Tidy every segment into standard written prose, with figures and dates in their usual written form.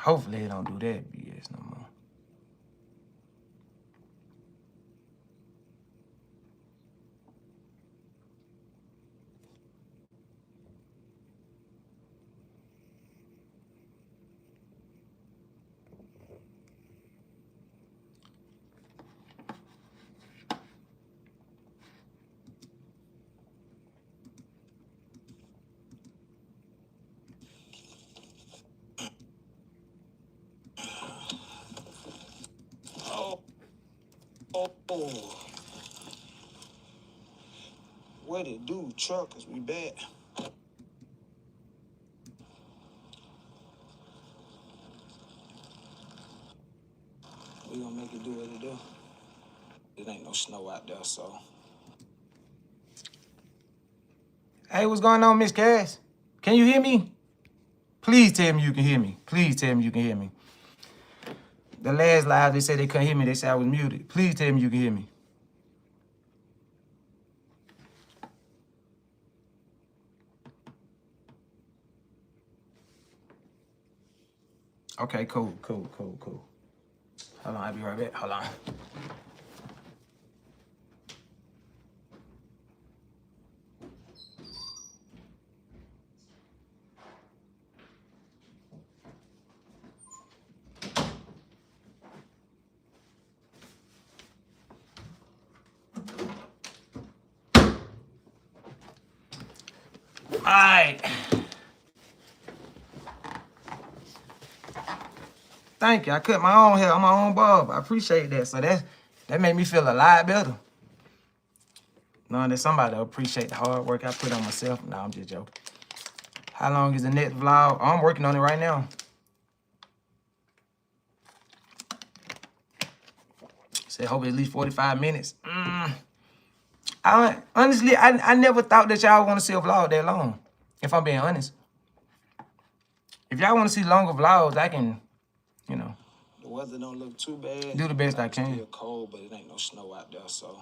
Hopefully they don't do that BS no more. Oh. What it do, truckers? We back. We gonna make it do what it do. It ain't no snow out there, so. Hey, what's going on, Miss Cass? Can you hear me? Please tell me you can hear me. Please tell me you can hear me. The last live, they said they couldn't hear me. They said I was muted. Please tell me you can hear me. Okay, cool. Hold on, I'll be right back. Hold on. All right. Thank you. I cut my own hair on my own bob. I appreciate that. So that made me feel a lot better. Knowing that somebody will appreciate the hard work I put on myself. No, I'm just joking. How long is the next vlog? I'm working on it right now. Said hope it's at least 45 minutes. Honestly, I never thought that y'all want to see a vlog that long, if I'm being honest. If y'all want to see longer vlogs, I can, you know. The weather don't look too bad. Do the best I can. It's still cold, but it ain't no snow out there, so.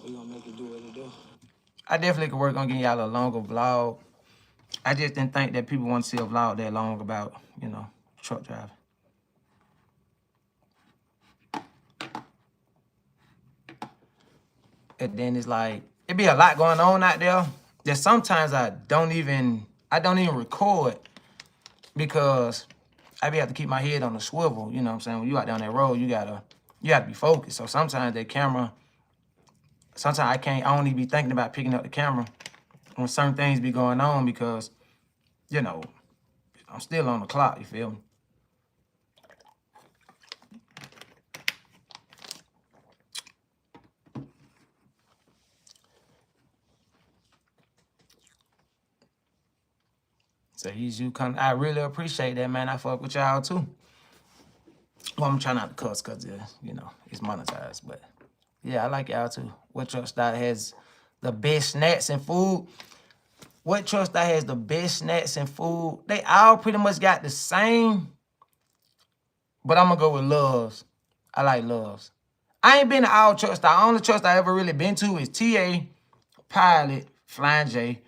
We gonna make it do what it do. I definitely could work on getting y'all a longer vlog. I just didn't think that people want to see a vlog that long about, you know, truck driving. And then it's like, it be a lot going on out there that sometimes I don't even record because I be have to keep my head on the swivel, you know what I'm saying? When you out down that road, you gotta be focused. So sometimes that camera, sometimes I don't even be thinking about picking up the camera when certain things be going on because, you know, I'm still on the clock, you feel me? So I really appreciate that, man. I fuck with y'all too. Well, I'm trying not to cuss because, you know, it's monetized. But, yeah, I like y'all too. What truck stop has the best snacks and food? What truck stop has the best snacks and food? They all pretty much got the same. But I'm going to go with Love's. I like Love's. I ain't been to all truck stop. The only truck stop I ever really been to is TA, Pilot, Flying J,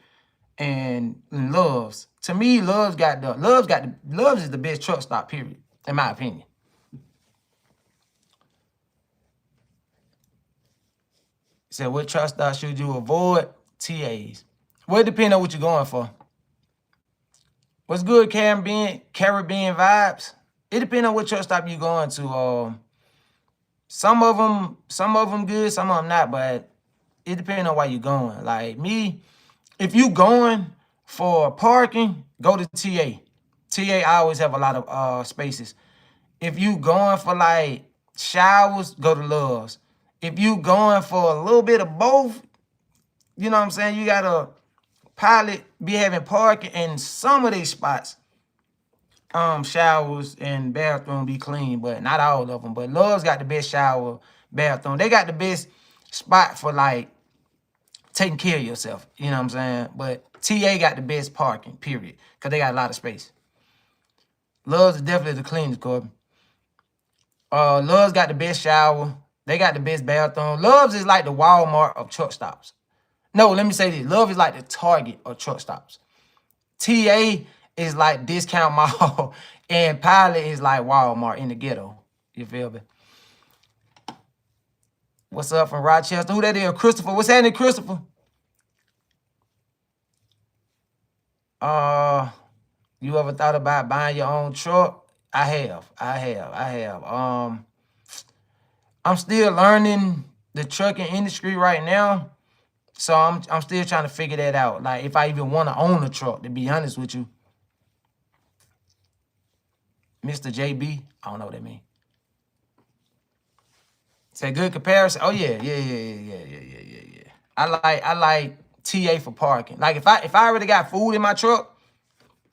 and Love's. To me, Love's is the best truck stop, period, in my opinion. So what truck stop should you avoid? TAs. Well, it depends on what you're going for. What's good, Caribbean vibes? It depends on what truck stop you're going to. Some of them good, some of them not, but it depends on why you're going. Like me, if you going for parking, go to TA. TA always have a lot of spaces. If you going for like showers, go to Love's. If you going for a little bit of both, you know what I'm saying? You gotta Pilot be having parking in some of these spots. Showers and bathroom be clean, but not all of them. But Love's got the best shower, bathroom. They got the best spot for like taking care of yourself. You know what I'm saying? But TA got the best parking, period. Because they got a lot of space. Love's is definitely the cleanest, Corbin. Love's got the best shower. They got the best bathroom. Love's is like the Walmart of truck stops. No, let me say this. Love is like the Target of truck stops. TA is like Discount Mall, and Pilot is like Walmart in the ghetto. You feel me? What's up from Rochester? Who that is? Christopher. What's happening, Christopher? You ever thought about buying your own truck? I have. I'm still learning the trucking industry right now. So I'm still trying to figure that out. Like if I even want to own a truck, to be honest with you. Mr. JB, I don't know what that means. Say good comparison. Oh yeah. I like TA for parking. Like if I already got food in my truck,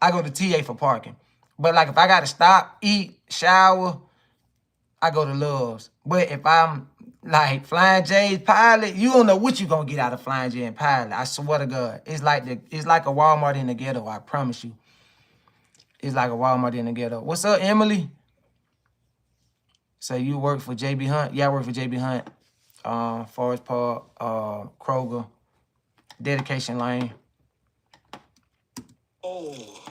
I go to TA for parking. But like if I gotta stop, eat, shower, I go to Love's. But if I'm like Flying J's Pilot, you don't know what you gonna get out of Flying J and Pilot. I swear to God. It's like a Walmart in the ghetto, I promise you. It's like a Walmart in the ghetto. What's up, Emily? So you work for JB Hunt? Yeah, I work for JB Hunt. Forest Park, Kroger, Dedication Lane. Oh,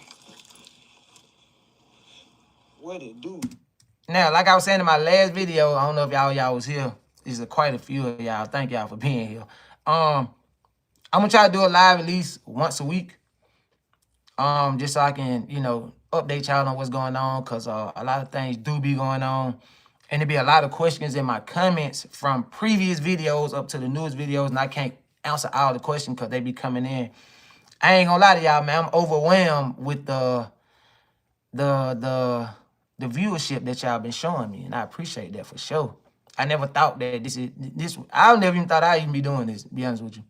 what it do? Now, like I was saying in my last video, I don't know if y'all was here. There's quite a few of y'all. Thank y'all for being here. I'm gonna try to do a live at least once a week. Just so I can, update y'all on what's going on, because a lot of things do be going on. And there be a lot of questions in my comments from previous videos up to the newest videos, and I can't answer all the questions because they be coming in. I ain't gonna lie to y'all, man. I'm overwhelmed with the viewership that y'all been showing me, and I appreciate that for sure. I never thought that this. I never even thought I'd even be doing this, to be honest with you.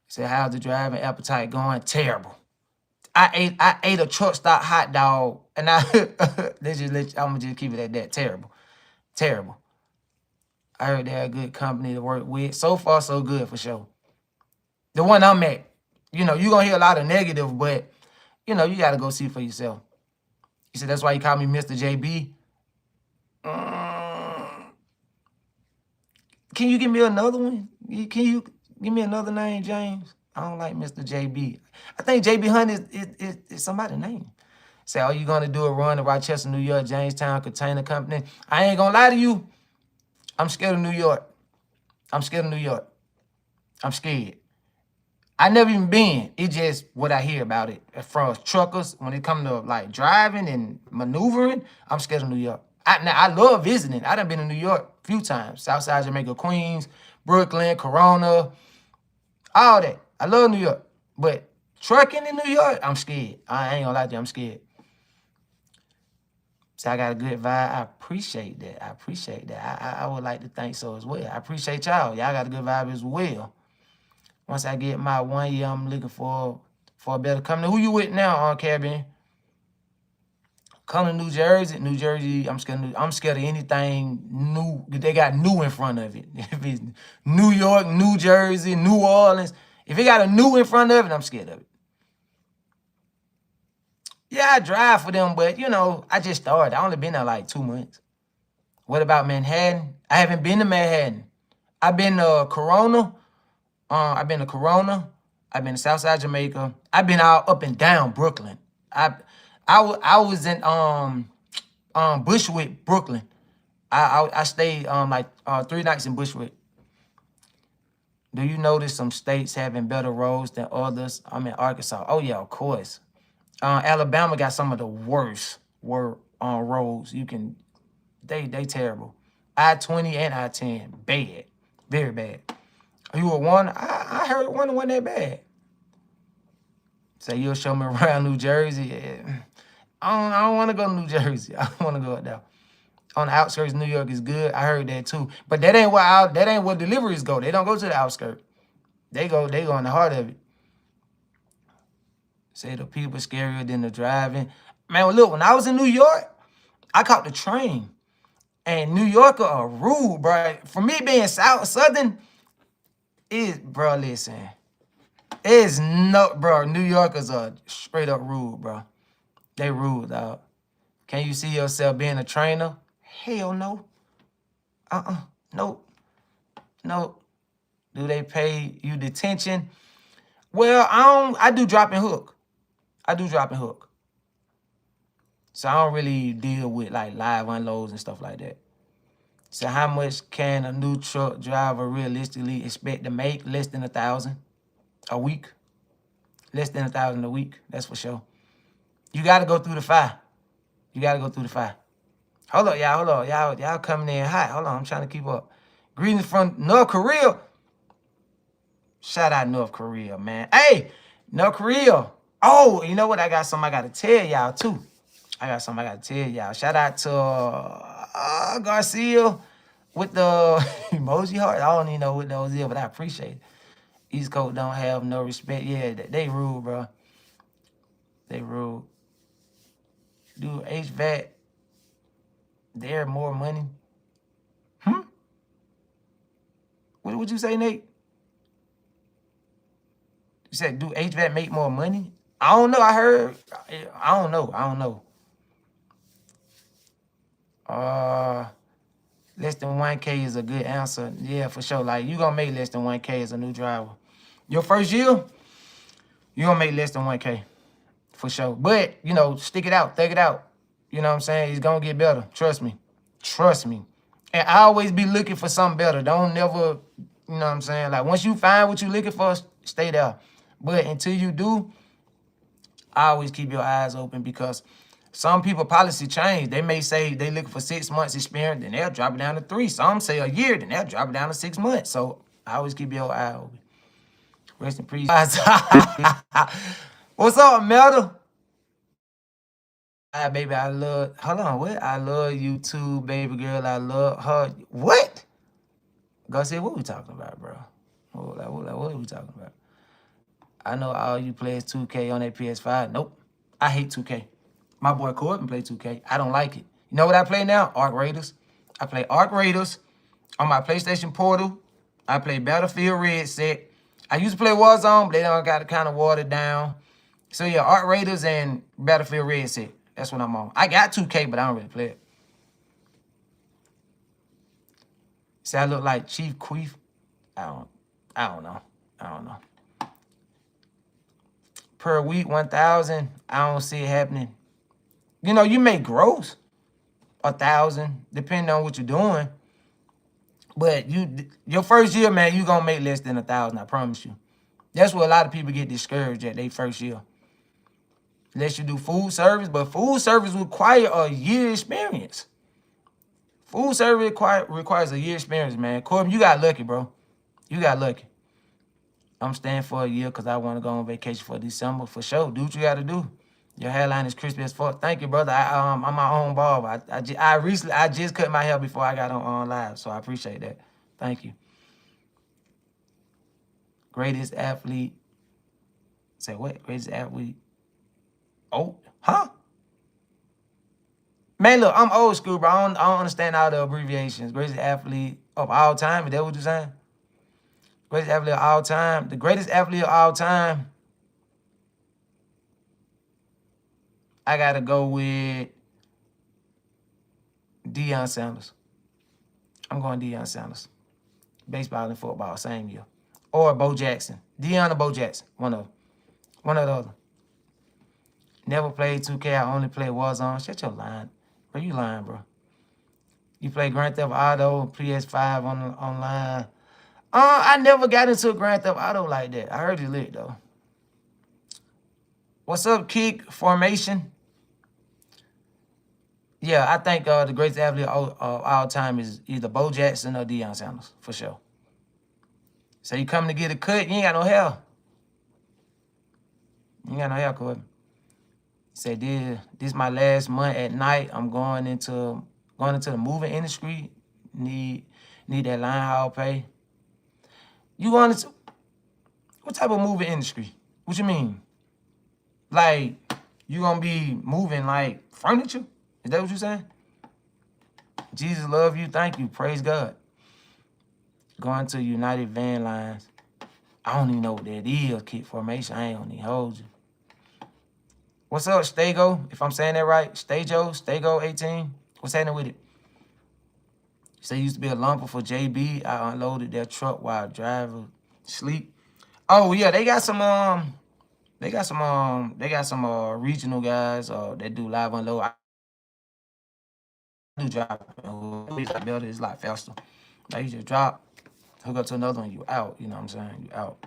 Say, how's the driving appetite going? Terrible. I ate a truck stop hot dog, and I'm gonna just keep it at that. Terrible. I heard they're a good company to work with. So far, so good for sure. The one I'm at, you gonna hear a lot of negative, but you gotta go see for yourself. You said that's why you call me Mr. JB. Can you give me another one? Can you give me another name, James? I don't like Mr. JB. I think JB Hunt is somebody's name. Say, are you gonna do a run to Rochester, New York, Jamestown Container Company? I ain't gonna lie to you. I'm scared of New York. I'm scared. I never even been. It's just what I hear about it. From truckers, when it comes to like driving and maneuvering, I'm scared of New York. I love visiting. I done been to New York a few times. Southside Jamaica, Queens, Brooklyn, Corona, all that. I love New York. But trucking in New York, I'm scared. I ain't gonna lie to you, I'm scared. So I got a good vibe. I appreciate that. I would like to think so as well. I appreciate y'all. Y'all got a good vibe as well. Once I get my 1 year, I'm looking for a better company. Who you with now, Caribbean? Come to New Jersey, I'm scared of anything new. They got new in front of it. If it's New York, New Jersey, New Orleans, if it got a new in front of it, I'm scared of it. Yeah, I drive for them, but I just started. I only been there like 2 months. What about Manhattan? I haven't been to Manhattan. I've been to Corona. I've been to Southside Jamaica. I've been all up and down Brooklyn. I was in Bushwick, Brooklyn. I stayed like 3 nights in Bushwick. Do you notice some states having better roads than others? I'm in Arkansas. Oh yeah, of course. Alabama got some of the worst roads. They terrible. I-20 and I-10, bad, very bad. You were one? I heard one wasn't that bad. So you'll show me around New Jersey? Yeah. I don't want to go to New Jersey. I don't want to go up there. On the outskirts, New York is good. I heard that too. But that ain't where deliveries go. They don't go to the outskirts. They go in the heart of it. Say the people scarier than the driving. Man, look, when I was in New York, I caught the train. And New Yorker are rude, bro. For me being Southern, bro, listen. New Yorkers are straight up rude, bro. They rude, dog. Can you see yourself being a trainer? Hell no. Nope. Do they pay you detention? Well, I do drop and hook. I do drop and hook. So I don't really deal with like live unloads and stuff like that. So how much can a new truck driver realistically expect to make? Less than 1,000 a week. Less than 1,000 a week, that's for sure. You gotta go through the fire. You gotta go through the fire. Hold up, y'all, hold up. Y'all coming in hot. Hold on, I'm trying to keep up. Greetings from North Korea. Shout out North Korea, man. Hey, North Korea. Oh, you know what? I got something I gotta tell y'all too. Shout out to Garcia with the emoji heart. I don't even know what those is, but I appreciate it. East Coast don't have no respect. Yeah, they rude, bro. They rude. Do HVAC, they're more money. What would you say, Nate? You said, do HVAC make more money? I don't know. I heard. I don't know. Less than 1K is a good answer. Yeah, for sure. Like, you gonna make less than 1K as a new driver. Your first year, you gonna make less than 1K. For sure. But, you know, stick it out. Thug it out. You know what I'm saying? It's gonna get better. Trust me. Trust me. And I always be looking for something better. Don't never, you know what I'm saying? Like, once you find what you're looking for, stay there. But until you do, I always keep your eyes open because some people policy change. They may say they looking for 6 months experience, then they'll drop it down to 3. Some say a year, then they'll drop it down to 6 months. So I always keep your eye open. Rest in peace. What's up, Melda? Hi, baby, I love, hold on, what? I love you too, baby girl. I love her. What? Garcia, what we talking about, bro? What are we talking about? I know all you players 2K on that PS5. Nope. I hate 2K. My boy Corbin play 2K. I don't like it. You know what I play now? Arc Raiders. I play Arc Raiders on my PlayStation Portal. I play Battlefield Red Set. I used to play Warzone, but they don't got it kind of watered down. So yeah, Arc Raiders and Battlefield Red Set. That's what I'm on. I got 2K, but I don't really play it. See, I look like Chief Queef. I don't know. Per week, 1,000. I don't see it happening. You know, you make gross 1,000, depending on what you're doing. But your first year, man, you gonna make less than 1,000. I promise you. That's where a lot of people get discouraged at their first year. Unless you do food service, but food service require a year experience. Food service requires a year experience, man. Corbin, you got lucky, bro. You got lucky. I'm staying for a year because I want to go on vacation for December. For sure. Do what you got to do. Your hairline is crispy as fuck. Thank you, brother. I'm my own barber. I just cut my hair before I got on live, so I appreciate that. Thank you. Greatest athlete. Say what? Greatest athlete. Oh, huh? Man, look, I'm old school, bro. I don't understand all the abbreviations. Greatest athlete of all time. Is that what you're saying? Greatest athlete of all time. The greatest athlete of all time. I gotta go with Deion Sanders. I'm going Deion Sanders. Baseball and football, same year. Or Bo Jackson. Deion or Bo Jackson. One of the other. Never played 2K. I only played Warzone. Shut your line. Bro, you lying, bro. You play Grand Theft Auto, PS5 online. I never got into Grand Theft Auto like that. I heard it lit, though. What's up, Kick Formation? Yeah, I think the greatest athlete of all time is either Bo Jackson or Deion Sanders, for sure. So you coming to get a cut, you ain't got no hair. You ain't got no hair, Corbin. He said, this my last month at night. I'm going into the moving industry. Need that line haul pay. You going into what type of moving industry? What you mean? Like, you gonna be moving like furniture? Is that what you saying? Jesus love you. Thank you. Praise God. Going to United Van Lines. I don't even know what that is, Kick Formation. I ain't gonna even hold you. What's up, Stego? If I'm saying that right. Stego 18. What's happening with it? Say used to be a lumper for JB. I unloaded their truck while driver sleep. Oh yeah, they got some regional guys that do live unload. I do drop. It's like better. It's like faster. Like you just drop, hook up to another one, you out. You know what I'm saying? You out.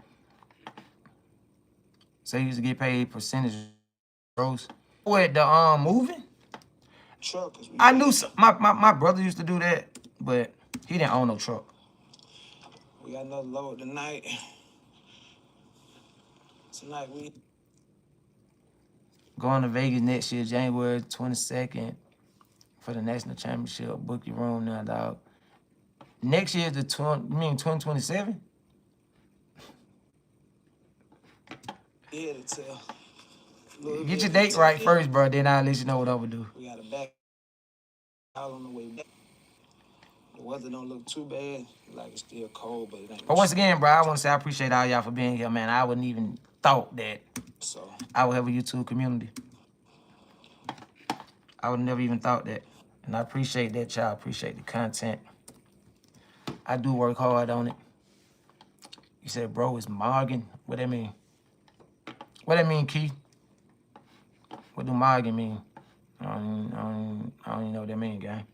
So you used to get paid percentage gross. What the moving? Truckers. I knew my brother used to do that, but he didn't own no truck. We got another load tonight. Tonight we Going to Vegas next year, January 22nd, for the national championship. Book your room now, dog. Next year is the 2027? here to tell. Get your date right first, bro. Then I'll let you know what I'm gonna do. We got a back out on the way back. The weather don't look too bad. Like it's still cold, but it ain't. But once again, bro, I want to say I appreciate all y'all for being here, man. I wouldn't even thought that So I would have a YouTube community. I would never even thought that. And I appreciate that, y'all. Appreciate the content. I do work hard on it. You said, bro, it's Morgan. What that mean? What that mean, Keith? What do Morgan mean? I don't even know what that mean, gang.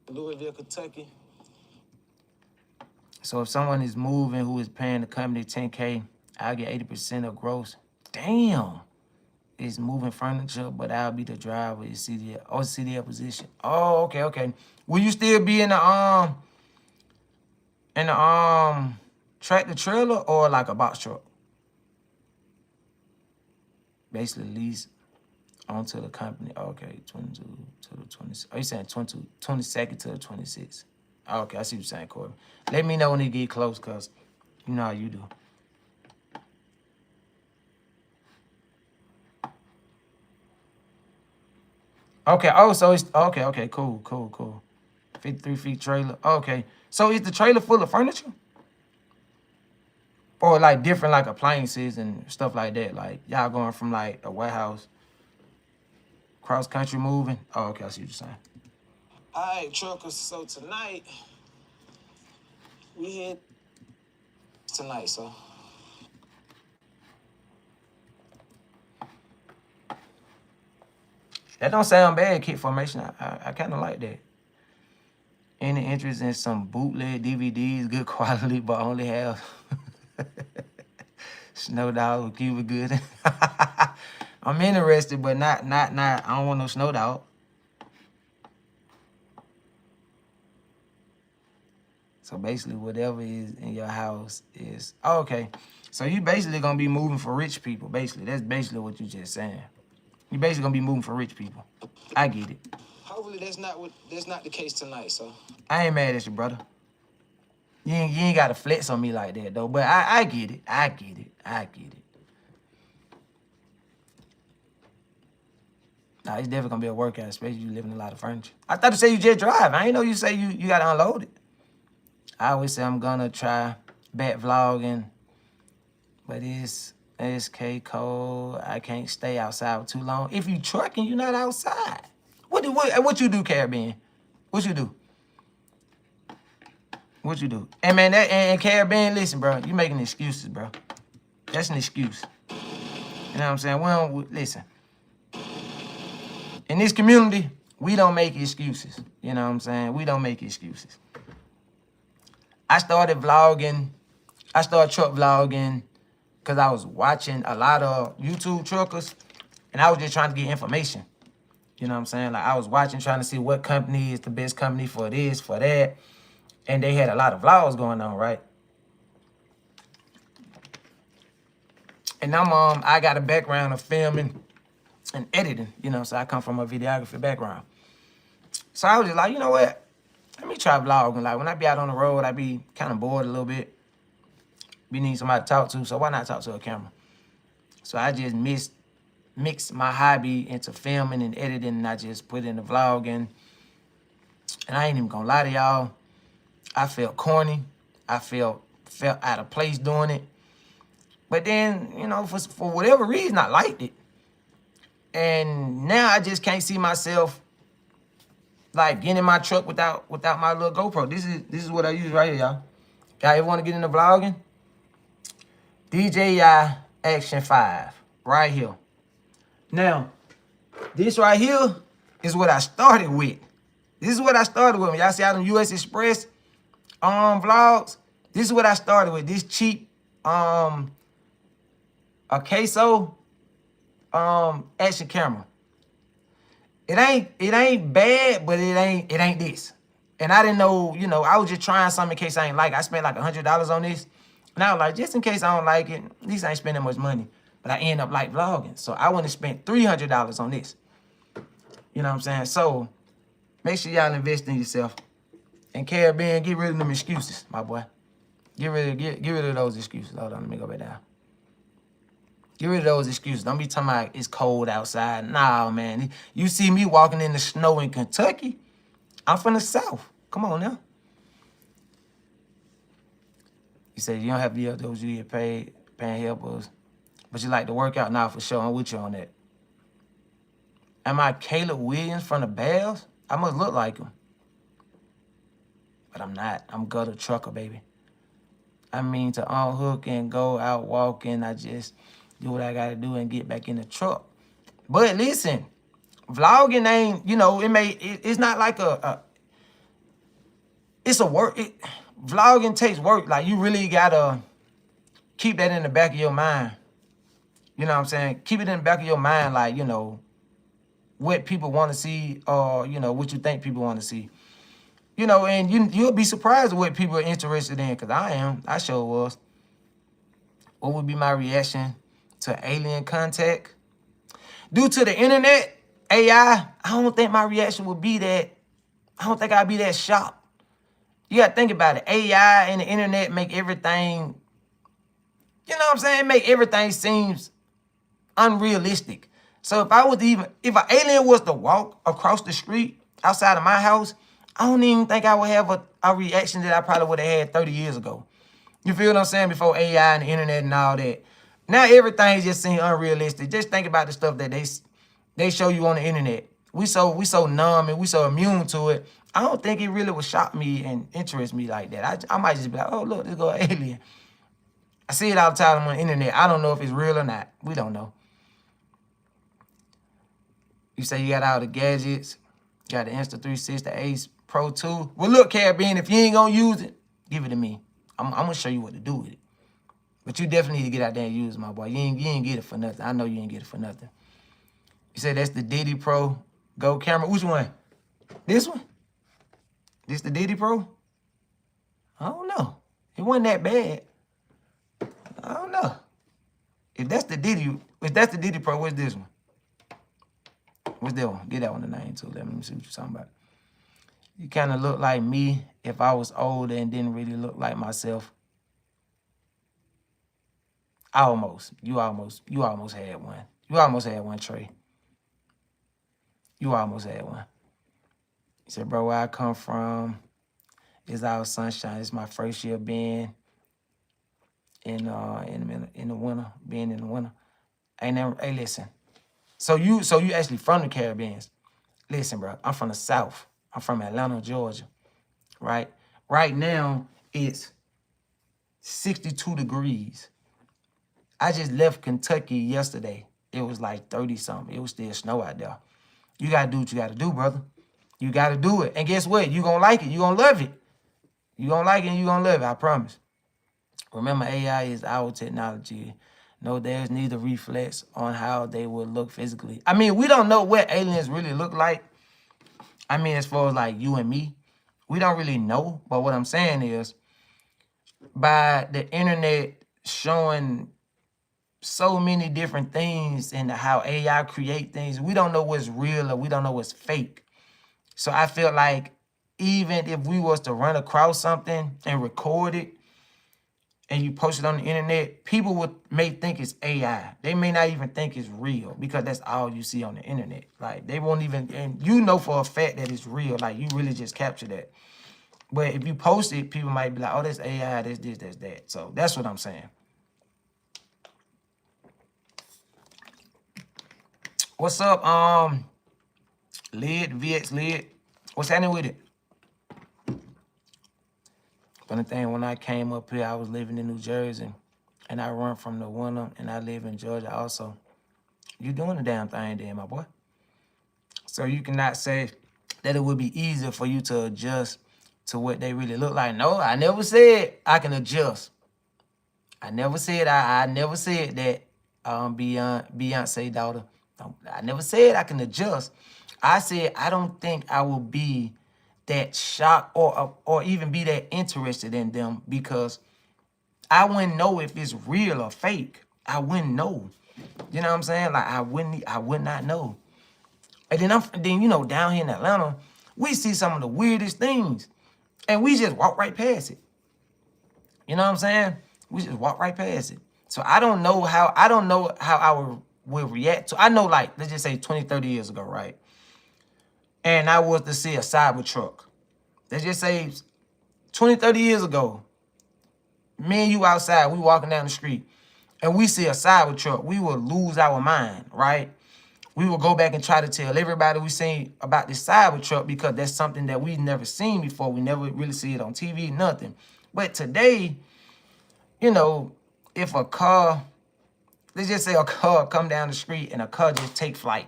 Louisville, Kentucky. So if someone is moving who is paying the company $10K, I'll get 80% of gross. Damn. It's moving furniture, but I'll be the driver. It's CDL. Oh, CDL position. Oh, okay. Will you still be in the tractor trailer or like a box truck? Basically lease onto the company. Okay, 22 to the 20. Oh, you saying 22nd to the 26th. Okay, I see what you're saying, Corbin. Let me know when it get close, cause you know how you do. Okay, oh, so it's okay, cool. 53 feet trailer. Okay. So is the trailer full of furniture? Or like different like appliances and stuff like that? Like y'all going from like a warehouse cross country moving? Oh, okay, I see what you're saying. All right, truckers. So tonight we hit tonight, so. That don't sound bad, kit formation. I kind of like that. Any interest in some bootleg DVDs, good quality, but only have Snow Dog with Cuba Good. I'm interested, but not. I don't want no Snow Dog. So basically, whatever is in your house is okay. So you basically gonna be moving for rich people. Basically, that's basically what you just saying. You basically gonna be moving for rich people. I get it. Hopefully that's not the case tonight, so. I ain't mad at you, brother. You ain't gotta flex on me like that though. But I get it. I get it. Nah, it's definitely gonna be a workout, especially you living in a lot of furniture. I thought you say you just drive. I ain't know you say you gotta unload it. I always say I'm gonna try back vlogging, but it's SK cold. I can't stay outside for too long. If you trucking, you're not outside. What you do, Caribbean? What you do? What you do? And man, and Caribbean, listen, bro, you making excuses, bro. That's an excuse. You know what I'm saying? Listen. In this community, we don't make excuses. You know what I'm saying? We don't make excuses. I started truck vlogging because I was watching a lot of YouTube truckers and I was just trying to get information. You know what I'm saying? Like I was watching, trying to see what company is the best company for this, for that. And they had a lot of vlogs going on, right? And I got a background of filming and editing, you know, so I come from a videography background. So I was just like, you know what? Let me try vlogging. Like when I be out on the road, I be kind of bored a little bit. We need somebody to talk to, so why not talk to a camera? So I just mixed my hobby into filming and editing, and I just put in the vlogging. And I ain't even gonna lie to y'all, I felt corny. I felt out of place doing it. But then, you know, for whatever reason, I liked it. And now I just can't see myself like getting in my truck without my little GoPro. This is what I use right here, y'all. Y'all ever want to get into vlogging? DJI Action 5 right here. Now, this right here is what I started with. This is what I started with. When y'all see out them US Express vlogs, this is what I started with. This cheap a queso action camera. It ain't bad, but it ain't this. And I didn't know, you know, I was just trying something in case I ain't like it. I spent like $100 on this. And I was like, just in case I don't like it, at least I ain't spending much money. But I end up like vlogging. So I wouldn't have spent $300 on this. You know what I'm saying? So make sure y'all invest in yourself. And Caribbean, get rid of them excuses, my boy. Get rid of those excuses. Hold on, let me go back down. Get rid of those excuses. Don't be talking about it's cold outside. Nah, man. You see me walking in the snow in Kentucky. I'm from the South. Come on now. You said you don't have to be up those you get paid, paying helpers. But you like to work out now for sure. I'm with you on that. Am I Caleb Williams from the Bears? I must look like him. But I'm not. I'm Guttah.Trucker, baby. I mean to unhook and go out walking. I just do what I gotta do and get back in the truck. But listen, vlogging ain't, you know, it's not like it's a work. Vlogging takes work. Like, you really gotta keep that in the back of your mind. You know what I'm saying? Keep it in the back of your mind, like, you know, what people want to see, or, you know, what you think people want to see. You know, and you'll be surprised at what people are interested in, because I am. I sure was. What would be my reaction to alien contact? Due to the internet, AI, I don't think my reaction would be that. I don't think I'd be that shocked. You got to think about it. AI and the internet make everything, you know what I'm saying? Make everything seems unrealistic. So if an alien was to walk across the street outside of my house, I don't even think I would have a reaction that I probably would have had 30 years ago. You feel what I'm saying? Before AI and the internet and all that. Now everything just seems unrealistic. Just think about the stuff that they show you on the internet. We so numb and we so immune to it. I don't think it really would shock me and interest me like that. I might just be like, oh, look, this go an alien. I see it all the time on the internet. I don't know if it's real or not. We don't know. You say you got all the gadgets. You got the Insta360 Ace Pro 2. Well, look, Caribbean, if you ain't going to use it, give it to me. I'm going to show you what to do with it. But you definitely need to get out there and use it, my boy. You ain't get it for nothing. I know you ain't get it for nothing. You said that's the Diddy Pro Go camera. Which one? This one? This the Diddy Pro? I don't know. It wasn't that bad. I don't know. If that's the Diddy Pro, what's this one? What's that one? Get that one the name too. Let me see what you're talking about. You kind of look like me if I was older and didn't really look like myself. Almost. You almost had one. You almost had one, Trey. You almost had one. He said, bro, where I come from is our sunshine. It's my first year being in the winter. Being in the winter. Hey, listen. So you actually from the Caribbean. Listen, bro, I'm from the South. I'm from Atlanta, Georgia, right? Right now, it's 62 degrees. I just left Kentucky yesterday. It was like 30-something. It was still snow out there. You got to do what you got to do, brother. You got to do it. And guess what? You're going to like it. You're going to love it. You're going to like it and you're going to love it, I promise. Remember, AI is our technology. No, there's neither reflex on how they would look physically. I mean, we don't know what aliens really look like. I mean, as far as like you and me, we don't really know. But what I'm saying is, by the internet showing so many different things and how AI create things, we don't know what's real or we don't know what's fake. So I feel like even if we was to run across something and record it and you post it on the internet, people may think it's AI. They may not even think it's real because that's all you see on the internet. Like, they won't even, and you know for a fact that it's real. Like, you really just capture that. But if you post it, people might be like, oh, that's AI, that's this, that's that. So that's what I'm saying. What's up, Lid, VX Lid? What's happening with it? Funny thing, when I came up here, I was living in New Jersey, and I run from the winter, and I live in Georgia also. You doing the damn thing then, my boy. So you cannot say that it would be easier for you to adjust to what they really look like. No, I never said I can adjust. I never said I never said that Beyonce daughter. I never said I can adjust. I said I don't think I will be that shocked or even be that interested in them because I wouldn't know if it's real or fake. I wouldn't know. You know what I'm saying? Like I would not know. And then you know, down here in Atlanta, we see some of the weirdest things. And we just walk right past it. You know what I'm saying? We just walk right past it. So I don't know how I would react to. I know, like, let's just say 20, 30 years ago, right? And I was to see a Cybertruck. Let's just say 20, 30 years ago, me and you outside, we walking down the street, and we see a Cybertruck, we would lose our mind, right? We will go back and try to tell everybody we seen about this Cybertruck because that's something that we've never seen before. We never really see it on TV, nothing. But today, you know, if a car, let's just say a car come down the street and a car just take flight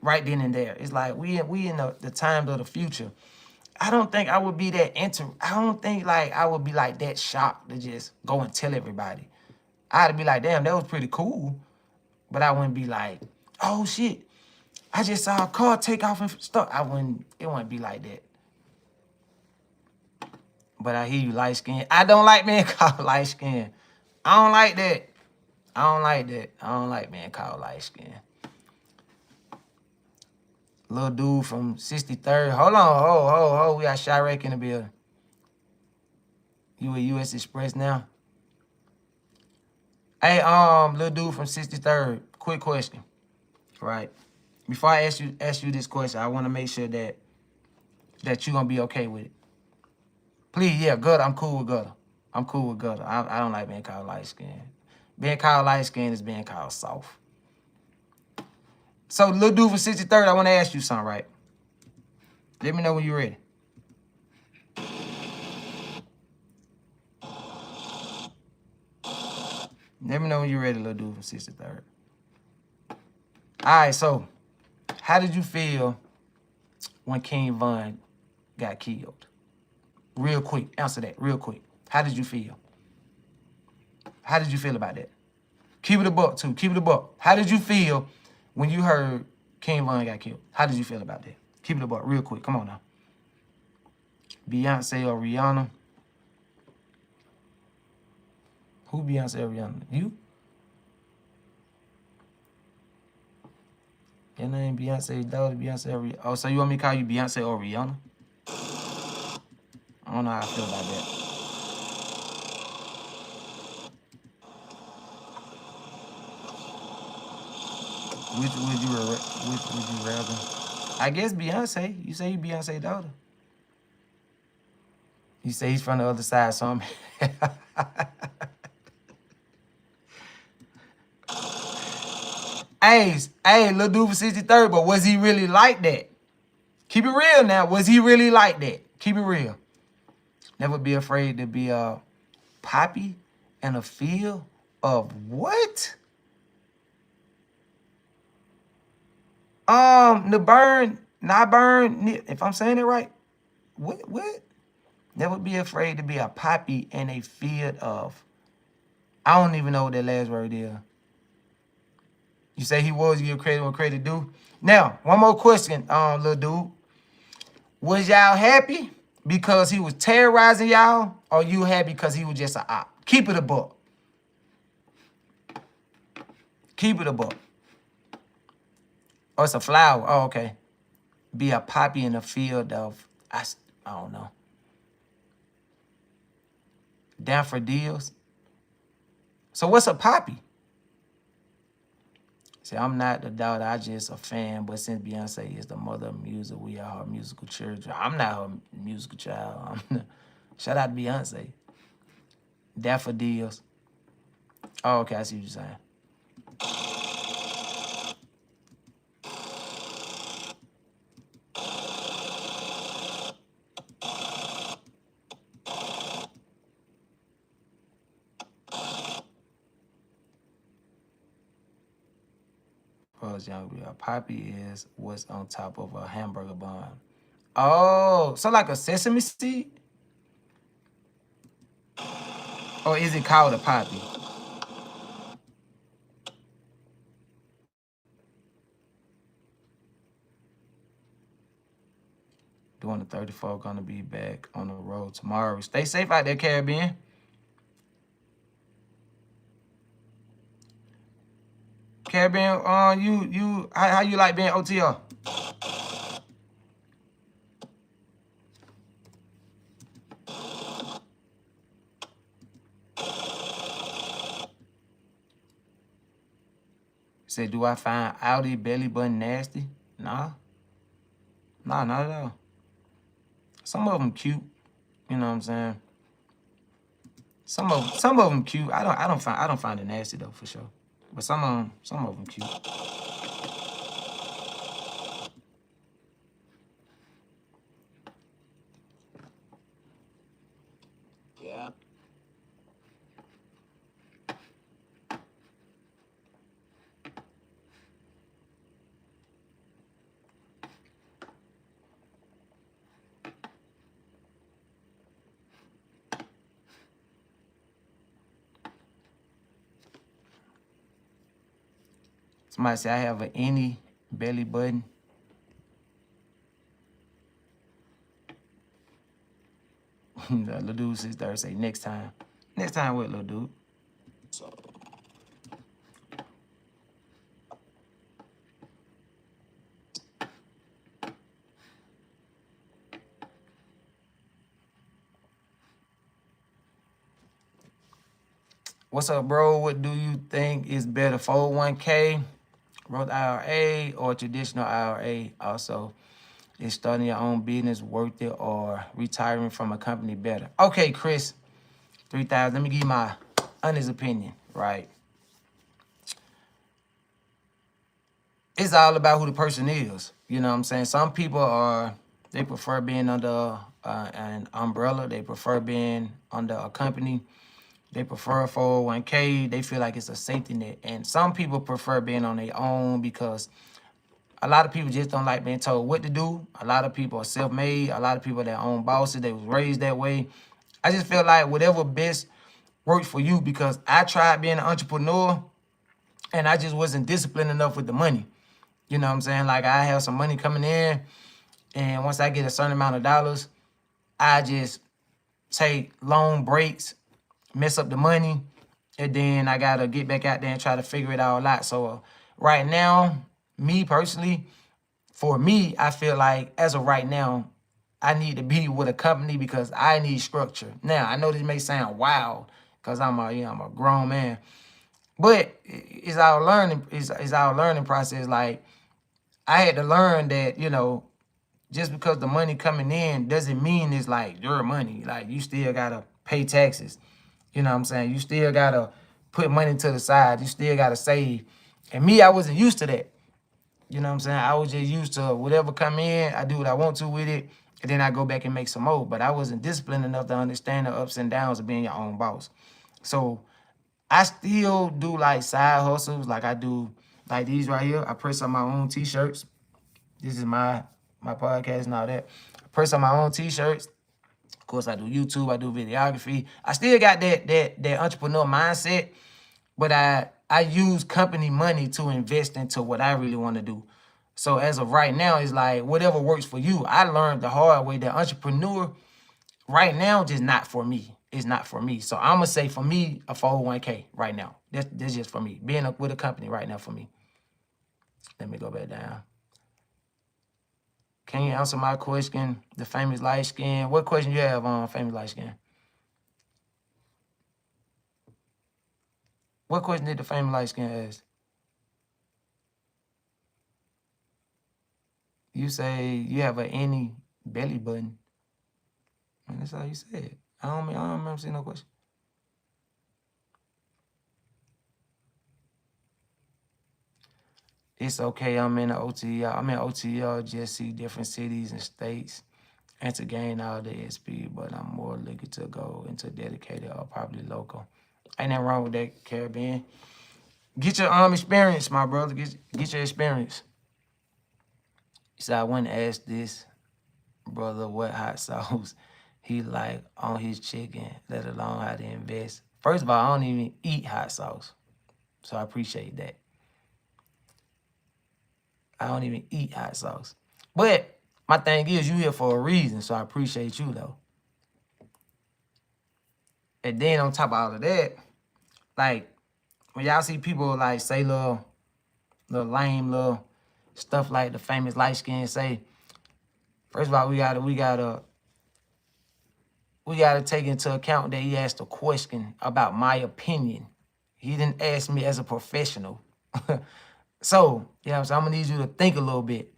right then and there. It's like we in the times of the future. I don't think I would be that I don't think like I would be like that shocked to just go and tell everybody. I'd be like, damn, that was pretty cool. But I wouldn't be like, oh shit, I just saw a car take off and stuff. It wouldn't be like that. But I hear you light skin. I don't like being called light skin. I don't like that. I don't like that. I don't like being called light skin. Little dude from 63rd. Hold on. Ho. We got Chirac in the building. You at US Express now? Hey, little dude from 63rd. Quick question. Right. Before I ask you this question, I want to make sure that you're gonna be okay with it. Please, yeah, Guttah. I'm cool with Guttah. I don't like being called light skin. Being called light skin is being called soft. So, little dude from 63rd, I want to ask you something, right? Let me know when you're ready. Let me know when you're ready, little dude from 63rd. All right, so how did you feel when King Von got killed? Real quick, answer that real quick. How did you feel? How did you feel about that? Keep it a buck, too. Keep it a buck. How did you feel when you heard King Von got killed? How did you feel about that? Keep it a buck real quick. Come on now. Beyonce or Rihanna? Who Beyonce or Rihanna? You? Your name Beyonce, daughter Beyonce or Rihanna? Oh, so you want me to call you Beyonce or Rihanna? I don't know how I feel about that. Which would you rather? I guess Beyonce. You say you Beyonce daughter. You say he's from the other side, so I'm... Hey, little dude for 63rd, but was he really like that? Keep it real now. Was he really like that? Keep it real. Never be afraid to be a poppy in a field of what? Not burn, if I'm saying it right. What? Never be afraid to be a poppy in a field of. I don't even know what that last word is. You say he was, you give credit what credit due. Now, one more question, little dude. Was y'all happy because he was terrorizing y'all, or you happy because he was just a op? Keep it a buck. Keep it a buck. Oh, it's a flower. Oh, okay. Be a poppy in a field of, I don't know. Daffodils. So what's a poppy? See, I'm not the daughter, I just a fan, but since Beyonce is the mother of music, we are her musical children. I'm not her musical child. Shout out to Beyonce. Daffodils. Oh, okay, I see what you're saying. was younger. A poppy is what's on top of a hamburger bun. Oh, so like a sesame seed? Or is it called a poppy? Doing the 34, gonna be back on the road tomorrow. Stay safe out there, Caribbean. Caribbean, how you like being OTR? Said, do I find Audi belly button nasty? Nah. Nah, not at all. Some of them cute. You know what I'm saying? Some of them cute. I don't find it nasty though, for sure. But some of them cute. Yeah. Somebody say I have an any belly button. The little dude says Thursday. Next time. Next time what, little dude? So What's up, bro? What do you think is better, 401k, Roth IRA, or traditional IRA? Also, is starting your own business worth it, or retiring from a company better? Okay, Chris, 3,000. Let me give you my honest opinion, right? It's all about who the person is. You know what I'm saying? Some people they prefer being under an umbrella. They prefer being under a company. They prefer 401k. They feel like it's a safety net. And some people prefer being on their own because a lot of people just don't like being told what to do. A lot of people are self-made. A lot of people are their own bosses. They was raised that way. I just feel like whatever best works for you, because I tried being an entrepreneur and I just wasn't disciplined enough with the money. You know what I'm saying? Like, I have some money coming in, and once I get a certain amount of dollars, I just take long breaks, mess up the money, and then I gotta get back out there and try to figure it all out. So right now, me personally, for me, I feel like as of right now, I need to be with a company because I need structure. Now, I know this may sound wild because I'm a grown man, but it's our learning. It's our learning process. Like, I had to learn that, just because the money coming in doesn't mean it's like your money. Like, you still gotta pay taxes. You know what I'm saying? You still gotta put money to the side. You still gotta save. And me, I wasn't used to that. You know what I'm saying? I was just used to whatever come in, I do what I want to with it, and then I go back and make some more. But I wasn't disciplined enough to understand the ups and downs of being your own boss. So I still do like side hustles. Like, I do like these right here. I press on my own t-shirts. This is my podcast and all that. I press on my own t-shirts. Of course, I do YouTube, I do videography. I still got that entrepreneur mindset, but I use company money to invest into what I really want to do. So as of right now, it's like whatever works for you. I learned the hard way that entrepreneur right now just not for me. It's not for me. So I'm gonna say for me, a 401k right now. That's just for me. Being with a company right now for me. Let me go back down. Can you answer my question? The famous light skin. What question you have on famous light skin? What question did the famous light skin ask? You say you have any belly button. And that's all you said. I don't remember seeing no question. It's okay. I'm in the OTL. I'm in OTL. Just see different cities and states, and to gain all the SP. But I'm more looking to go into dedicated or probably local. Ain't nothing wrong with that, Caribbean. Get your experience, my brother. Get your experience. He said, I wouldn't ask this brother what hot sauce he like on his chicken, let alone how to invest. First of all, I don't even eat hot sauce. So I appreciate that. I don't even eat hot sauce. But my thing is, you here for a reason, so I appreciate you, though. And then on top of all of that, like, when y'all see people, like, say little lame, little stuff like the famous light skin say, first of all, we gotta take into account that he asked a question about my opinion. He didn't ask me as a professional. So, you know what I'm saying? I'm gonna need you to think a little bit.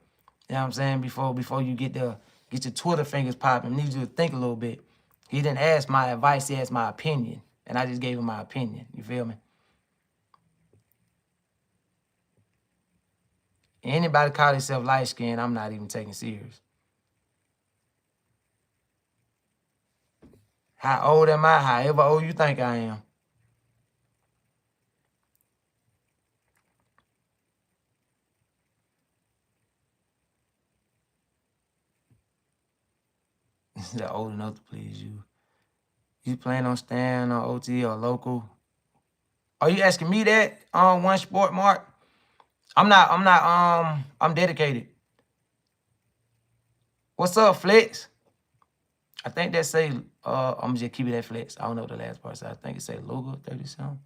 You know what I'm saying? Before you get your Twitter fingers popping, I need you to think a little bit. He didn't ask my advice, he asked my opinion. And I just gave him my opinion. You feel me? Anybody call themselves light skinned, I'm not even taking serious. How old am I? However old you think I am. They're old enough to please you. You plan on staying on OT or local? Are you asking me that on One Sport, Mark? I'm dedicated. What's up, Flex? I think that say, I'm just keep it at Flex. I don't know what the last part said. I think it say Luga 30-something.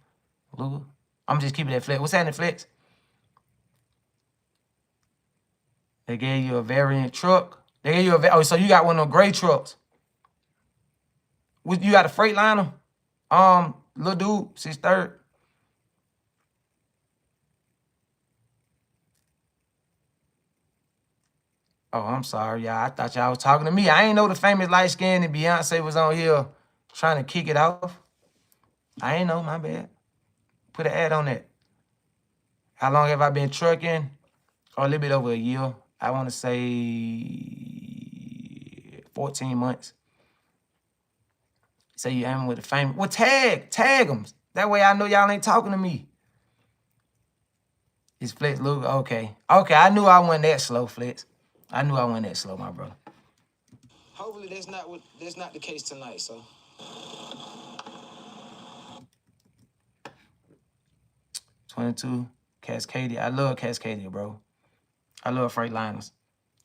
Luga. I'm just keeping that Flex. What's happening, Flex? They gave you a variant truck. They gave you oh, so you got one of those gray trucks. You got a Freightliner? Little dude, 6'3". Oh, I'm sorry, y'all. I thought y'all was talking to me. I ain't know the famous light skin and Beyonce was on here trying to kick it off. I ain't know, my bad. Put an ad on that. How long have I been trucking? Oh, a little bit over a year. I want to say 14 months. Say you aiming with the famous. Well, tag them. That way I know y'all ain't talking to me. Is Flex Luke? Okay. I knew I wasn't that slow, Flex. I knew I wasn't that slow, my brother. Hopefully that's not the case tonight, so. 22, Cascadia. I love Cascadia, bro. I love Freightliners.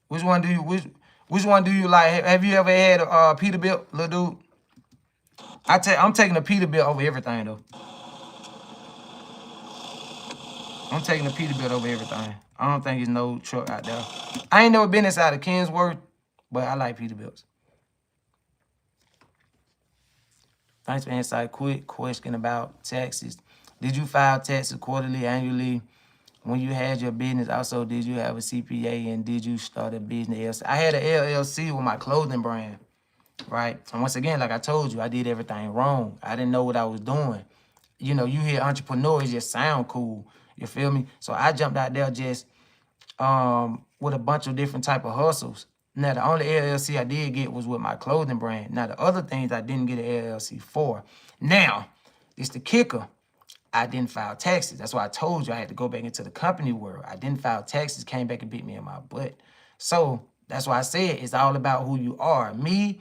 Which one do you like? Have you ever had a Peterbilt, little dude? I'm taking a Peterbilt over everything though. I'm taking a Peterbilt over everything. I don't think there's no truck out there. I ain't never been inside of Kensworth, but I like Peterbilts. Thanks for insight. Quick question about taxes. Did you file taxes quarterly, annually? When you had your business, also, did you have a CPA and did you start a business? I had an LLC with my clothing brand, right? And once again, like I told you, I did everything wrong. I didn't know what I was doing. You know, you hear entrepreneurs just sound cool. You feel me? So I jumped out there just with a bunch of different type of hustles. Now, the only LLC I did get was with my clothing brand. Now, the other things I didn't get an LLC for. Now, it's the kicker. I didn't file taxes. That's why I told you I had to go back into the company world. I didn't file taxes, came back and beat me in my butt. So that's why I said it's all about who you are. Me,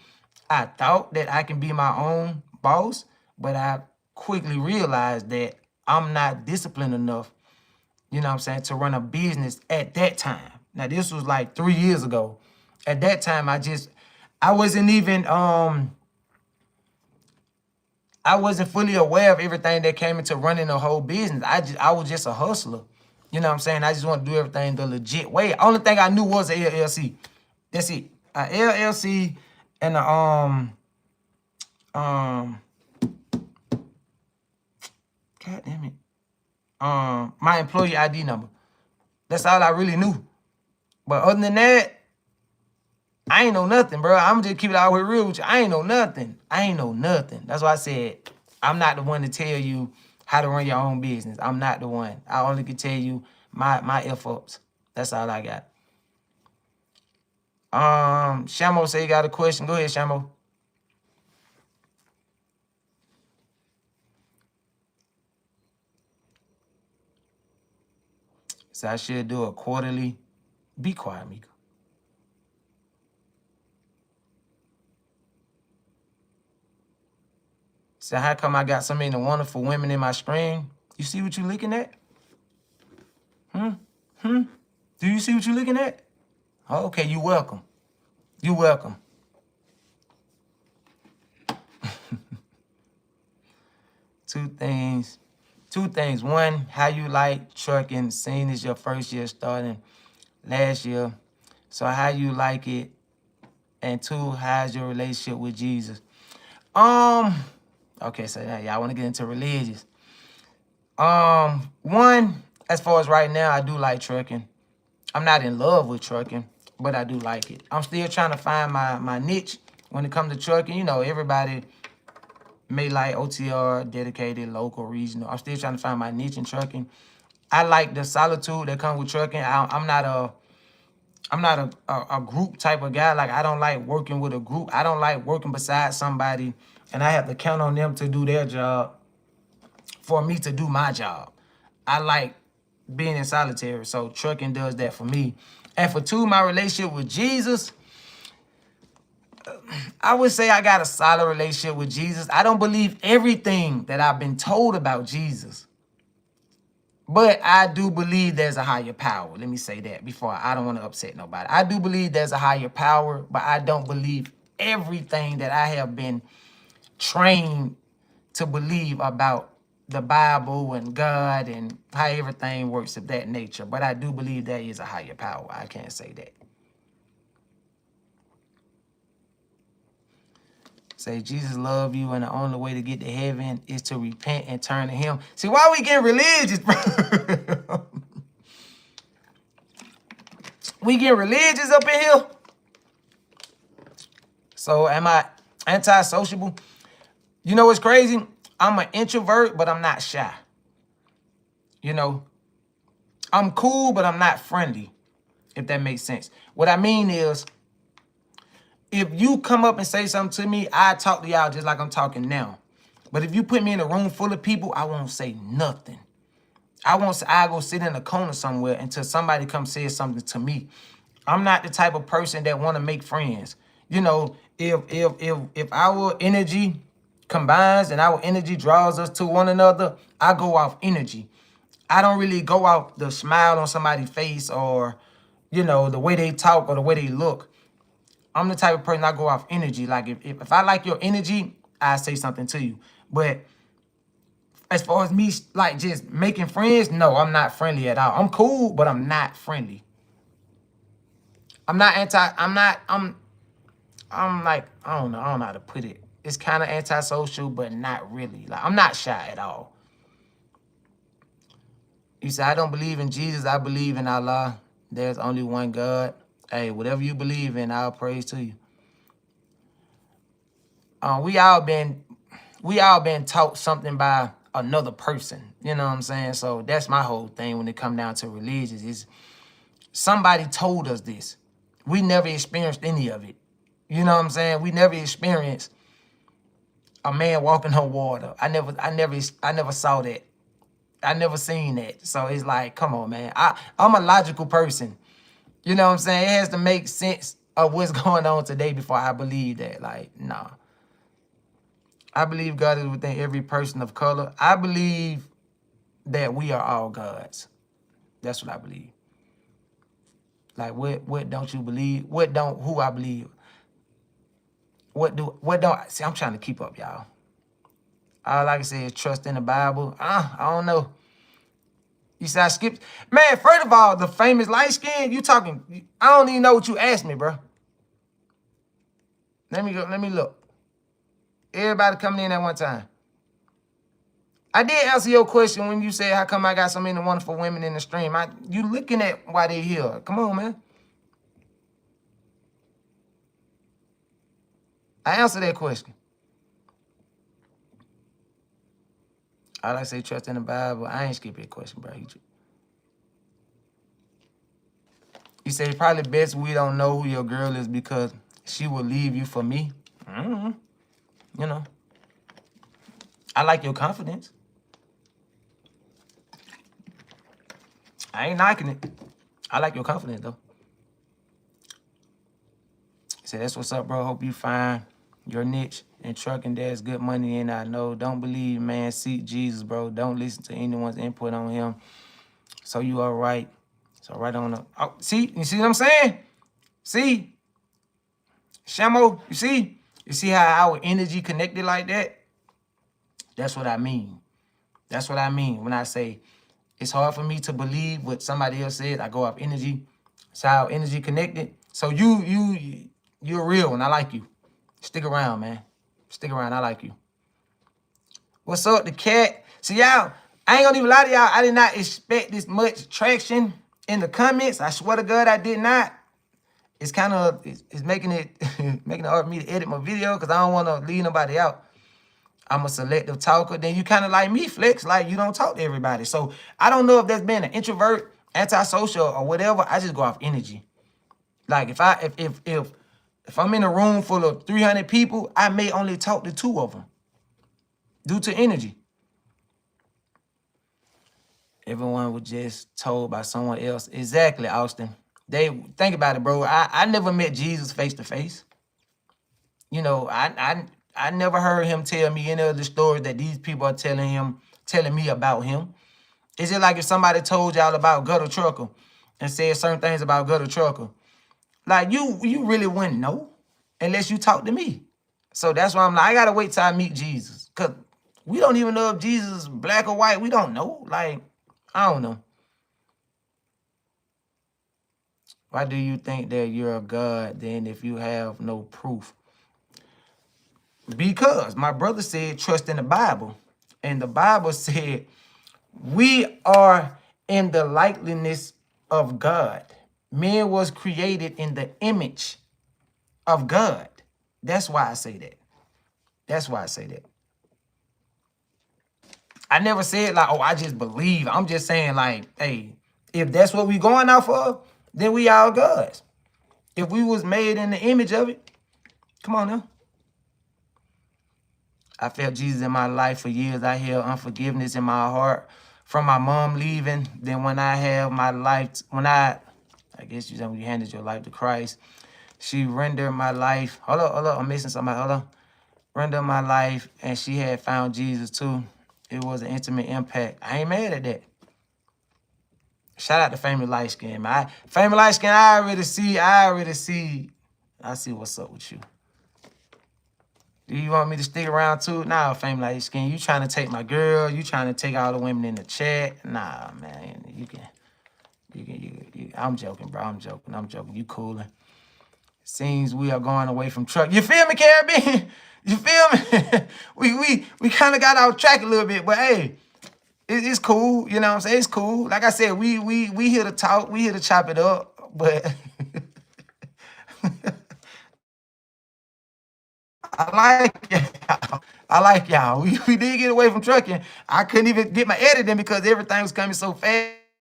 I thought that I can be my own boss, but I quickly realized that I'm not disciplined enough, you know what I'm saying, to run a business at that time. Now, this was like 3 years ago. At that time, I wasn't even, I wasn't fully aware of everything that came into running a whole business. I was just a hustler. You know what I'm saying? I just want to do everything the legit way. Only thing I knew was a LLC. That's it. A LLC and God damn it. My employee ID number. That's all I really knew. But other than that, I ain't know nothing, bro. I'm just keep it all the way real with you. I ain't know nothing. That's why I said I'm not the one to tell you how to run your own business. I'm not the one. I only can tell you my F-ups. That's all I got. Shamo say you got a question. Go ahead, Shamo. So I should do a quarterly. Be quiet, Mika. So how come I got so many wonderful women in my stream? You see what you looking at? Do you see what you looking at? Okay, you welcome. You welcome. Two things. One, how you like trucking, seeing as your first year starting last year. So how you like it. And two, how's your relationship with Jesus? Okay, so yeah, y'all want to get into religious. One, as far as right now, I do like trucking. I'm not in love with trucking, but I do like it. I'm still trying to find my niche when it comes to trucking. You know, everybody may like OTR, dedicated, local, regional. I'm still trying to find my niche in trucking. I like the solitude that comes with trucking. I'm not a group type of guy. Like, I don't like working with a group. I don't like working beside somebody and I have to count on them to do their job for me to do my job. I like being in solitary. So trucking does that for me. And for two, my relationship with Jesus, I would say I got a solid relationship with Jesus. I don't believe everything that I've been told about Jesus. But I do believe there's a higher power. Let me say that before I don't want to upset nobody. I do believe there's a higher power, but I don't believe everything that I have been trained to believe about the Bible and God and how everything works of that nature. But I do believe there is a higher power. I can't say that. Say Jesus love you and the only way to get to heaven is to repent and turn to him. See, why we getting religious, bro? We get religious up in here. So am I anti-sociable? You know what's crazy? I'm an introvert, but I'm not shy. You know, I'm cool, but I'm not friendly, if that makes sense. What I mean is, if you come up and say something to me, I talk to y'all just like I'm talking now. But if you put me in a room full of people, I won't say nothing. I go sit in a corner somewhere until somebody comes say something to me. I'm not the type of person that want to make friends. You know, if our energy combines and our energy draws us to one another, I go off energy. I don't really go off the smile on somebody's face or, you know, the way they talk or the way they look. I'm the type of person I go off energy. Like if I like your energy, I say something to you. But as far as me like just making friends, no, I'm not friendly at all. I'm cool, but I'm not friendly. I'm not anti, I'm like, I don't know how to put it. It's kind of antisocial, but not really. Like, I'm not shy at all. You say, I don't believe in Jesus, I believe in Allah. There's only one God. Hey, whatever you believe in, I'll praise to you. We all been taught something by another person. You know what I'm saying? So that's my whole thing when it come down to religions. Is somebody told us this. We never experienced any of it. You know what I'm saying? We never experienced a man walking on water. I never saw that. I never seen that. So it's like, come on, man. I'm a logical person. You know what I'm saying? It has to make sense of what's going on today before I believe that. Like, nah. I believe God is within every person of color. I believe that we are all gods. That's what I believe. Like, what don't you believe? Who I believe? See, I'm trying to keep up, y'all. All I can say is trust in the Bible. I don't know. You said I skipped. Man, first of all, the famous light skin, you talking, I don't even know what you asked me, bro. Let me look. Everybody coming in at one time. I did answer your question when you said, how come I got so many wonderful women in the stream? You looking at why they here. Come on, man. I answered that question. All I say, trust in the Bible. I ain't skipping that question, bro. You say, probably best we don't know who your girl is because she will leave you for me. You know. I like your confidence. I ain't knocking it. I like your confidence, though. So that's what's up, bro. Hope you find your niche in trucking. There's good money in, I know. Don't believe, man. Seek Jesus, bro. Don't listen to anyone's input on him. So you all right. So right on the... Oh, see? You see what I'm saying? See? Shamo, you see? You see how our energy connected like that? That's what I mean. That's what I mean when I say it's hard for me to believe what somebody else said. I go off energy. It's how energy connected. So you're real and I like you. Stick around, man. Stick around. I like you. What's up, the cat? See, y'all, I ain't gonna even lie to y'all. I did not expect this much traction in the comments. I swear to God, I did not. It's kind of, it's making it making it hard for me to edit my video because I don't want to leave nobody out. I'm a selective talker. Then you kind of like me, Flex, like you don't talk to everybody. So I don't know if that's being an introvert, antisocial, or whatever. I just go off energy. Like if I'm in a room full of 300 people, I may only talk to 2 of them due to energy. Everyone was just told by someone else. Exactly, Austin. They think about it, bro. I never met Jesus face to face. You know, I never heard him tell me any of the stories that these people are telling me about him. It's just like if somebody told y'all about Guttah.Trucker and said certain things about Guttah.Trucker. Like you really wouldn't know unless you talk to me. So that's why I'm like, I gotta wait till I meet Jesus. Cause we don't even know if Jesus is black or white. We don't know. Like, I don't know. Why do you think that you're a God then if you have no proof? Because my brother said trust in the Bible. And the Bible said we are in the likeness of God. Man was created in the image of God. That's why I say that. That's why I say that. I never said like, oh, I just believe. I'm just saying like, hey, if that's what we going out for, then we all gods. If we was made in the image of it, come on now. I felt Jesus in my life for years. I held unforgiveness in my heart from my mom leaving. Then when I had my life, I guess you said when you handed your life to Christ, she rendered my life. Hold up, I'm missing somebody. Hold on. Rendered my life, and she had found Jesus too. It was an intimate impact. I ain't mad at that. Shout out to Family Light Skin, man. Family Light Skin, I already see. I see what's up with you. Do you want me to stick around too? Nah, Family Light Skin, you trying to take my girl. You trying to take all the women in the chat. Nah, man, you can. I'm joking, bro. I'm joking. You coolin'. Seems we are going away from truck. You feel me, Caribbean? You feel me? we kind of got off track a little bit, but hey, it's cool. You know what I'm saying? It's cool. Like I said, we here to talk. We here to chop it up, but I like y'all. I like y'all. We did get away from trucking. I couldn't even get my editing because everything was coming so fast.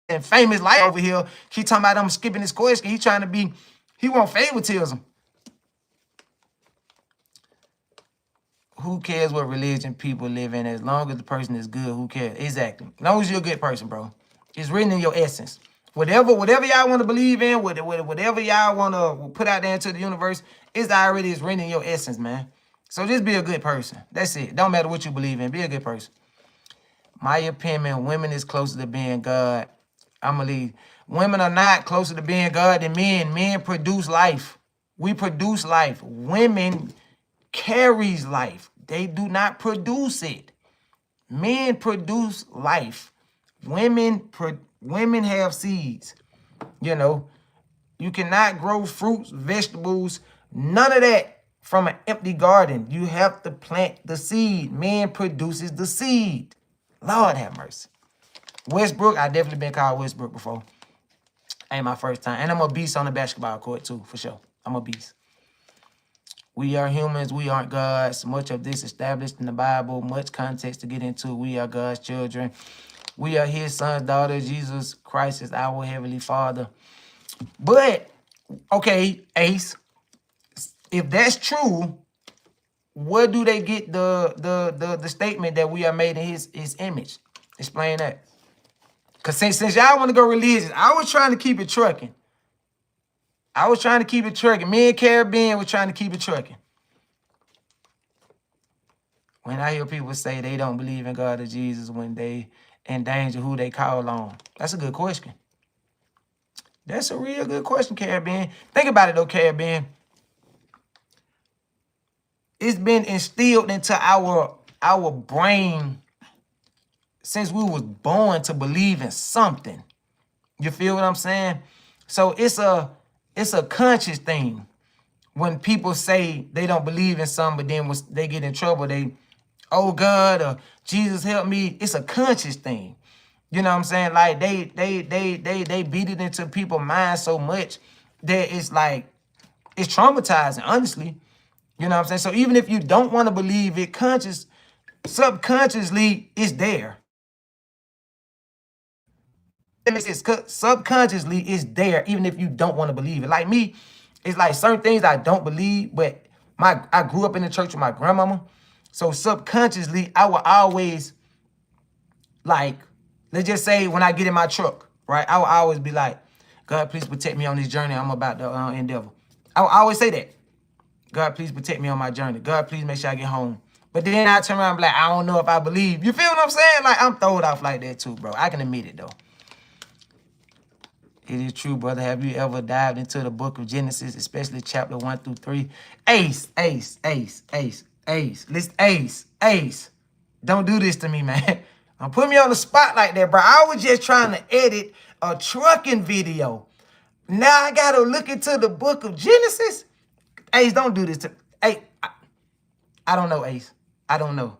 And Famous Light over here, he talking about I'm skipping this question. He want favoritism. Who cares what religion people live in? As long as the person is good, who cares? Exactly. As long as you're a good person, bro. It's written in your essence. Whatever y'all want to believe in, whatever y'all want to put out there into the universe, it's written in your essence, man. So just be a good person. That's it. Don't matter what you believe in. Be a good person. My opinion, women is closer to being God. I'm going to leave. Women are not closer to being God than men. Men produce life. We produce life. Women carries life. They do not produce it. Men produce life. Women have seeds. You know, you cannot grow fruits, vegetables, none of that from an empty garden. You have to plant the seed. Man produces the seed. Lord have mercy. Westbrook, I definitely been called Westbrook before. Ain't my first time. And I'm a beast on the basketball court too, for sure. I'm a beast. We are humans. We aren't gods. Much of this established in the Bible. Much context to get into. We are God's children. We are his sons, daughters. Jesus Christ is our heavenly Father. But, okay, Ace, if that's true, where do they get the statement that we are made in his image? Explain that. Because since y'all want to go religious, I was trying to keep it trucking. Me and Caribbean were trying to keep it trucking. When I hear people say they don't believe in God or Jesus when they endanger who they call on, that's a good question. That's a real good question, Caribbean. Think about it, though, Caribbean. It's been instilled into our brain since we was born to believe in something. You feel what I'm saying? So it's a conscious thing. When people say they don't believe in something, but then when they get in trouble, they, oh God, or Jesus help me. It's a conscious thing. You know what I'm saying? Like they beat it into people's minds so much that it's like, it's traumatizing, honestly. You know what I'm saying? So even if you don't want to believe it, subconsciously, it's there. It makes sense. Subconsciously, it's there, even if you don't want to believe it. Like me, it's like certain things I don't believe, but I grew up in the church with my grandmama. So subconsciously, I will always, like, let's just say when I get in my truck, right? I will always be like, God, please protect me on this journey I'm about to endeavor. I will always say that. God, please protect me on my journey. God, please make sure I get home. But then I turn around and be like, I don't know if I believe. You feel what I'm saying? Like, I'm throwed off like that too, bro. I can admit it, though. It is true, brother. Have you ever dived into the book of Genesis, especially chapter 1 through 3? Ace. Listen, Ace. Don't do this to me, man. Don't put me on the spot like that, bro. I was just trying to edit a trucking video. Now I got to look into the book of Genesis? Ace, don't do this to me. Hey, I don't know, Ace. I don't know.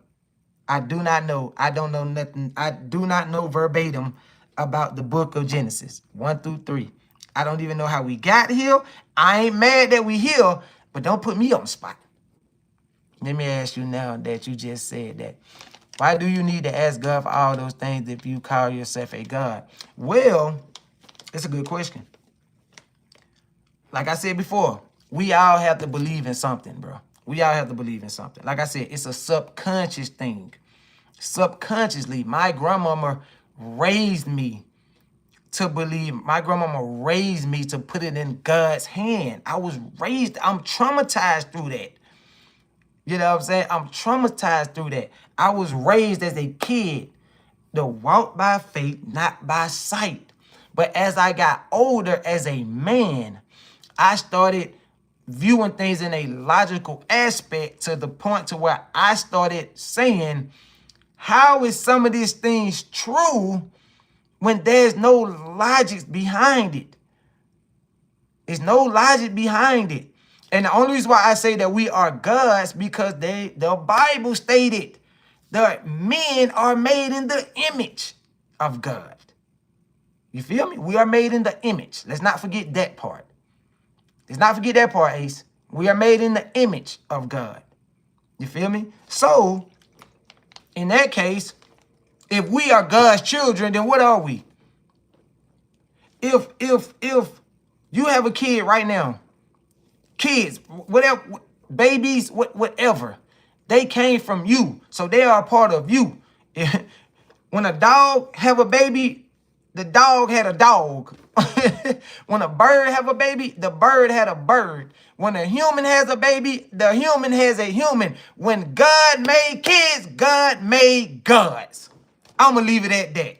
I do not know. I don't know nothing. I do not know verbatim about the book of Genesis 1 through 3. I don't even know how we got here. I ain't mad that we here, but don't put me on the spot. Let me ask you now that you just said that. Why do you need to ask God for all those things if you call yourself a God? Well, it's a good question. Like I said before, we all have to believe in something, bro. We all have to believe in something. Like I said, it's a subconscious thing. Subconsciously, my grandmama raised me to believe. My grandmama raised me to put it in God's hand. I'm traumatized through that. You know what I'm saying? I'm traumatized through that. I was raised as a kid to walk by faith, not by sight. But as I got older as a man, I started viewing things in a logical aspect to the point to where I started saying, how is some of these things true when there's no logic behind it? There's no logic behind it. And the only reason why I say that we are gods because the Bible stated that men are made in the image of God. You feel me? We are made in the image. Let's not forget that part. Let's not forget that part, Ace. We are made in the image of God. You feel me? So, in that case, if we are God's children, then what are we? If you have a kid right now, kids, whatever, babies, whatever, they came from you, so they are a part of you. When a dog have a baby, the dog had a dog. When a bird have a baby, the bird had a bird. When a human has a baby, the human has a human. When God made kids, God made gods. I'm going to leave it at that.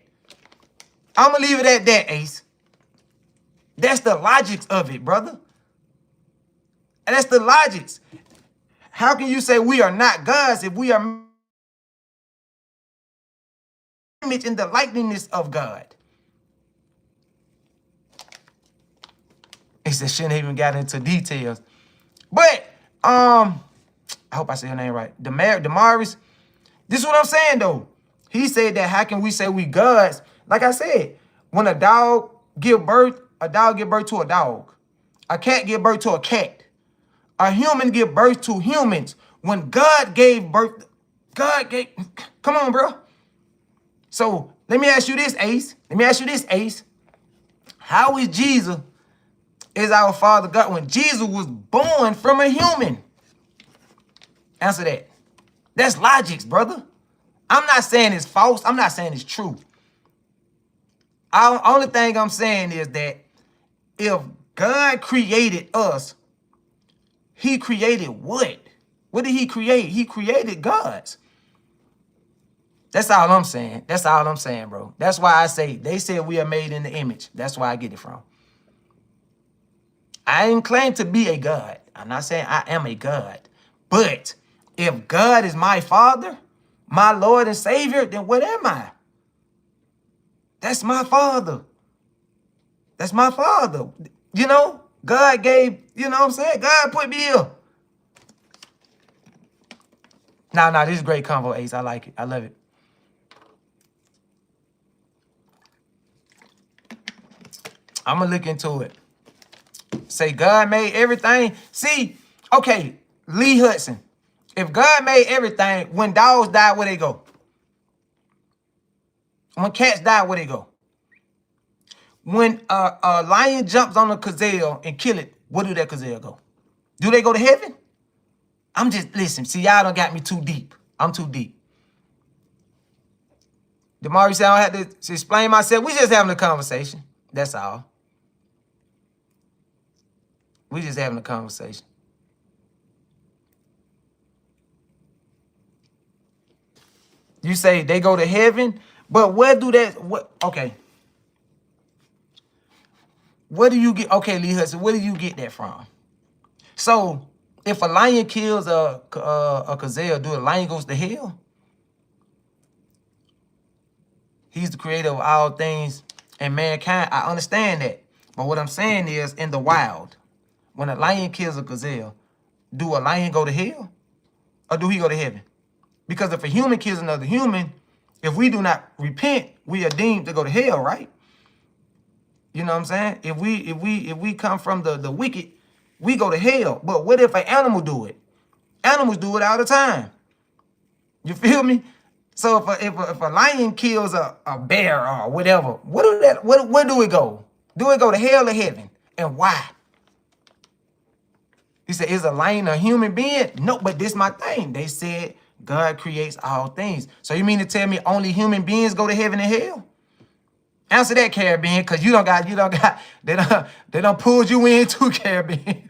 I'm going to leave it at that, Ace. That's the logics of it, brother. And that's the logics. How can you say we are not gods if we are image in the likeness of God? Ace said shouldn't even got into details. But, I hope I say your name right. Damaris, this is what I'm saying, though. He said that how can we say we gods? Like I said, when a dog give birth to a dog. A cat give birth to a cat. A human give birth to humans. When God gave birth, come on, bro. So let me ask you this, Ace. How is Jesus is our Father God when Jesus was born from a human? Answer that. That's logics, brother. I'm not saying it's false. I'm not saying it's true. Only thing I'm saying is that if God created us, he created what? What did he create? He created gods. That's all I'm saying. That's all I'm saying, bro. That's why I say, they said we are made in the image. That's where I get it from. I ain't claim to be a God. I'm not saying I am a God. But if God is my Father, my Lord and Savior, then what am I? That's my Father. That's my Father. You know, God gave, you know what I'm saying? God put me here. Nah, this is great convo, Ace. I like it. I love it. I'm going to look into it. Say God made everything. See, okay, Lee Hudson. If God made everything, when dogs die, where they go? When cats die, where they go? When a lion jumps on a gazelle and kill it, where do that gazelle go? Do they go to heaven? I'm just, listen, see, y'all done got me too deep. I'm too deep. Damari said I don't have to explain myself. We just having a conversation. That's all. We just having a conversation. You say they go to heaven, but where do that, what, okay. Where do you get, okay, Lee Hudson, where do you get that from? So, if a lion kills a gazelle, do a lion goes to hell? He's the creator of all things and mankind. I understand that. But what I'm saying is, in the wild, when a lion kills a gazelle, do a lion go to hell? Or do he go to heaven? Because if a human kills another human, if we do not repent, we are deemed to go to hell, right? You know what I'm saying? If we come from the wicked, we go to hell. But what if an animal do it? Animals do it all the time. You feel me? So if a lion kills a bear or whatever, where do it go? Do it go to hell or heaven? And why? He said, is a lion a human being? No, but this my thing. They said God creates all things. So you mean to tell me only human beings go to heaven and hell? Answer that, Caribbean, because they done pulled you into Caribbean.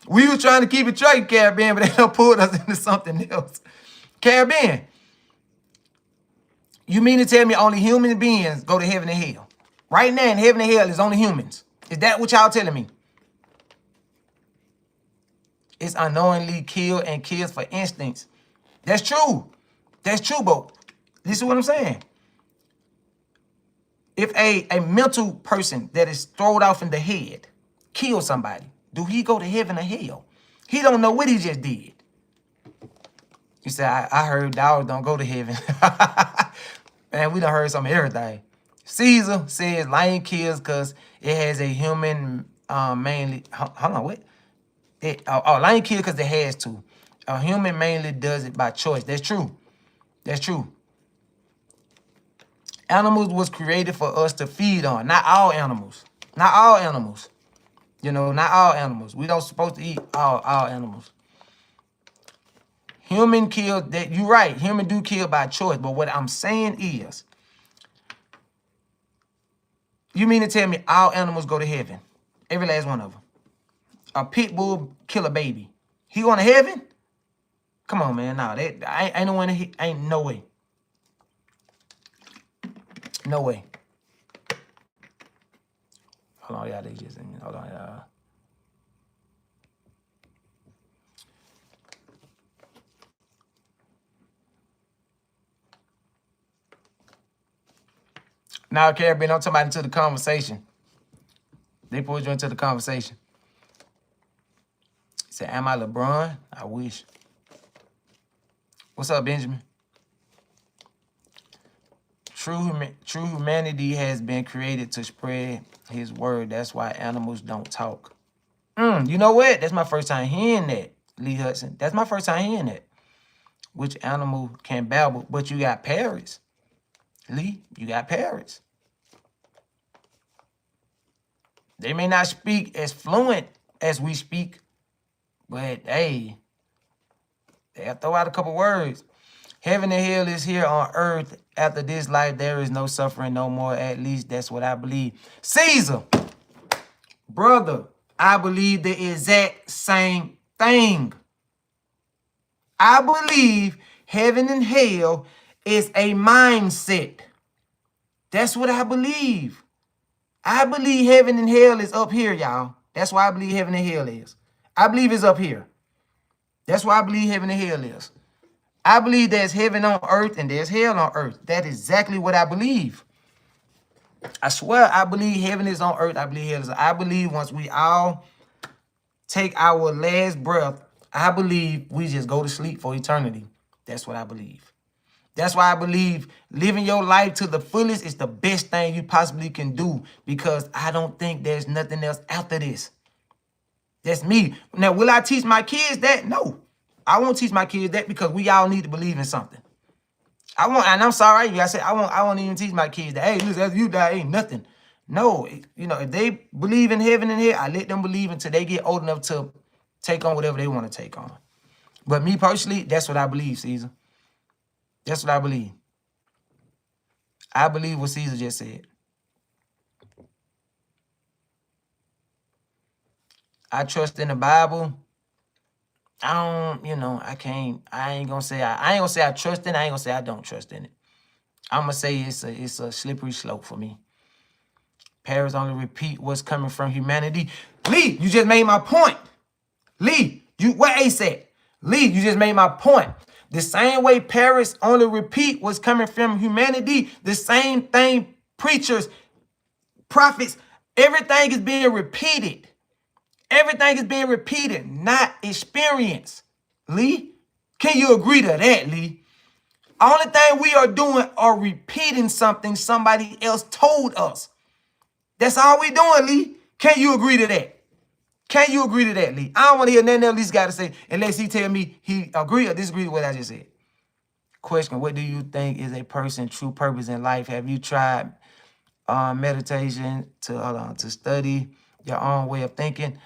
We was trying to keep it straight, Caribbean, but they done pulled us into something else. Caribbean, you mean to tell me only human beings go to heaven and hell? Right now in heaven and hell is only humans. Is that what y'all telling me? It's unknowingly killed and kills for instincts. That's true. That's true, but this is what I'm saying. If a mental person that is thrown off in the head kills somebody, do he go to heaven or hell? He don't know what he just did. He said, I heard dogs don't go to heaven. Man, we done heard some of everything. Caesar says lion kills because it has a human mainly. Hold on, what? Lion kills because it has to. A human mainly does it by choice. That's true. That's true. Animals was created for us to feed on. Not all animals. Not all animals. You know, not all animals. We don't supposed to eat all animals. Human kill, that you're right. Human do kill by choice. But what I'm saying is, you mean to tell me all animals go to heaven? Every last one of them. A pit bull kill a baby. He going to heaven? Come on, man. No, ain't no one. Ain't no way. No way. Hold on, y'all. They just hold on, y'all. Now, Caribbean, I'm talking about into the conversation. They pulled you into the conversation. He said, am I LeBron? I wish. What's up, Benjamin? True humanity has been created to spread his word. That's why animals don't talk. You know what? That's my first time hearing that, Lee Hudson. That's my first time hearing that. Which animal can babble? But you got parrots. Lee, you got parrots. They may not speak as fluent as we speak, but hey, they'll throw out a couple words. Heaven and hell is here on earth. After this life, there is no suffering no more. At least that's what I believe. Caesar, brother, I believe the exact same thing. I believe heaven and hell is a mindset. That's what I believe. I believe heaven and hell is up here, y'all. That's why I believe heaven and hell is. I believe it's up here. That's why I believe heaven and hell is. I believe there's heaven on earth and there's hell on earth. That's exactly what I believe. I swear I believe heaven is on earth. I believe hell is. I believe once we all take our last breath, I believe we just go to sleep for eternity. That's what I believe. That's why I believe living your life to the fullest is the best thing you possibly can do, because I don't think there's nothing else after this. That's me. Now, will I teach my kids that? No. I won't teach my kids that, because we all need to believe in something. I won't, and I'm sorry, I said I won't even teach my kids that, hey, listen, after you die, ain't nothing. No, you know, if they believe in heaven and hell, I let them believe until they get old enough to take on whatever they want to take on. But me personally, that's what I believe, Caesar. That's what I believe. I believe what Caesar just said. I trust in the Bible. I don't, you know, I ain't gonna say I trust in it. I ain't gonna say I don't trust in it. I'm gonna say it's a slippery slope for me. Parents only repeat what's coming from humanity. Lee, you just made my point. Lee, what Ace said. Lee, you just made my point. The same way parents only repeat what's coming from humanity, the same thing preachers, prophets, everything is being repeated. Everything is being repeated, not experienced. Lee, can you agree to that, Lee? Only thing we are doing are repeating something somebody else told us. That's all we doing, Lee. Can you agree to that? Can you agree to that, Lee? I don't want to hear nothing else Lee's got to say unless he tell me he agree or disagree with what I just said. Question, what do you think is a person's true purpose in life? Have you tried meditation to study your own way of thinking?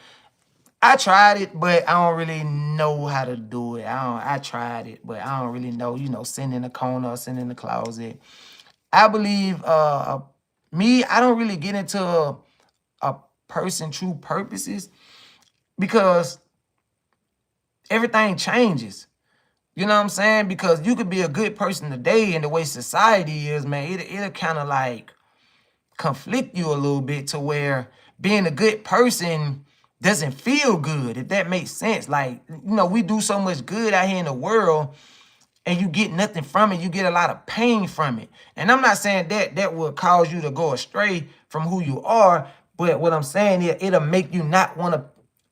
I tried it, but I don't really know how to do it. I tried it, but I don't really know, sitting in the corner or sitting in the closet. I believe I don't really get into a person's true purposes, because everything changes. You know what I'm saying? Because you could be a good person today, and the way society is, man, it'll kind of like conflict you a little bit to where being a good person doesn't feel good, if that makes sense. Like, we do so much good out here in the world, and you get nothing from it. You get a lot of pain from it. And I'm not saying that will cause you to go astray from who you are, but what I'm saying is it'll make you not want to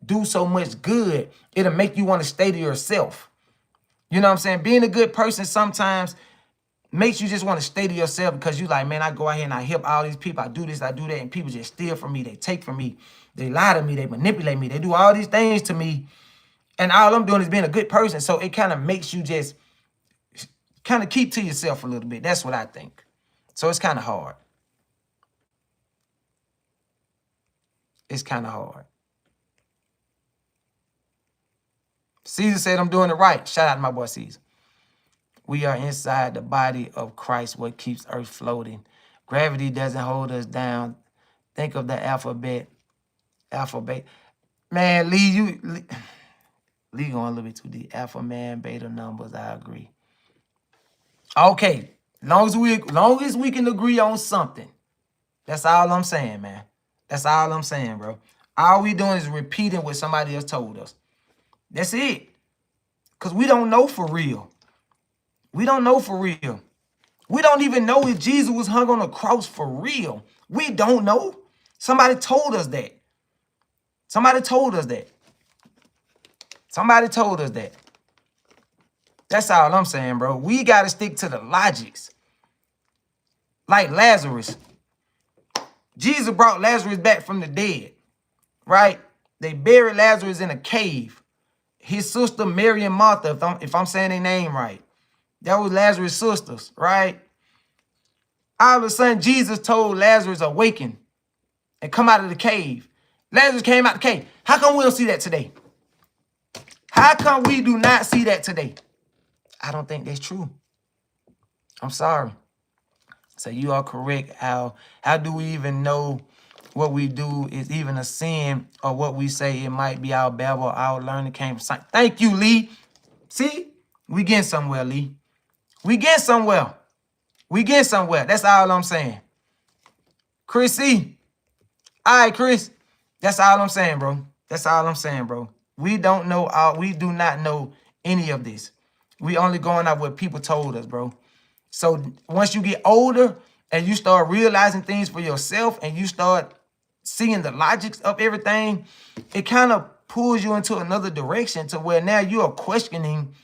do so much good. It'll make you want to stay to yourself. You know what I'm saying? Being a good person sometimes makes you just want to stay to yourself, because you like, man, I go out here and I help all these people. I do this, I do that, and people just steal from me. They take from me. They lie to me. They manipulate me. They do all these things to me. And all I'm doing is being a good person. So it kind of makes you just kind of keep to yourself a little bit. That's what I think. So it's kind of hard. It's kind of hard. Caesar said I'm doing it right. Shout out to my boy Caesar. We are inside the body of Christ, what keeps earth floating. Gravity doesn't hold us down. Think of the alphabet. Man, Lee going a little bit too deep. Alpha, man, beta numbers, I agree. Okay, long as we can agree on something. That's all I'm saying, man. That's all I'm saying, bro. All we doing is repeating what somebody else told us. That's it. Because we don't know for real. We don't know for real. We don't even know if Jesus was hung on a cross for real. We don't know. Somebody told us that. Somebody told us that. Somebody told us that. That's all I'm saying, bro. We got to stick to the logics. Like Lazarus. Jesus brought Lazarus back from the dead, right? They buried Lazarus in a cave. His sister, Mary and Martha, if I'm saying their name right, that was Lazarus' sisters, right? All of a sudden, Jesus told Lazarus, awaken and come out of the cave. Lazarus came out the cave. How come we don't see that today? How come we do not see that today? I don't think that's true. I'm sorry. So you are correct, Al. How do we even know what we do is even a sin, or what we say it might be our babble, our learning came from science? Thank you, Lee. See, we getting somewhere, Lee. We getting somewhere. We getting somewhere. That's all I'm saying. Chris C. All right, Chris. That's all I'm saying, bro. That's all I'm saying, bro. We don't know we do not know any of this. We only going off what people told us, bro. So once you get older and you start realizing things for yourself and you start seeing the logics of everything, it kind of pulls you into another direction to where now you are questioning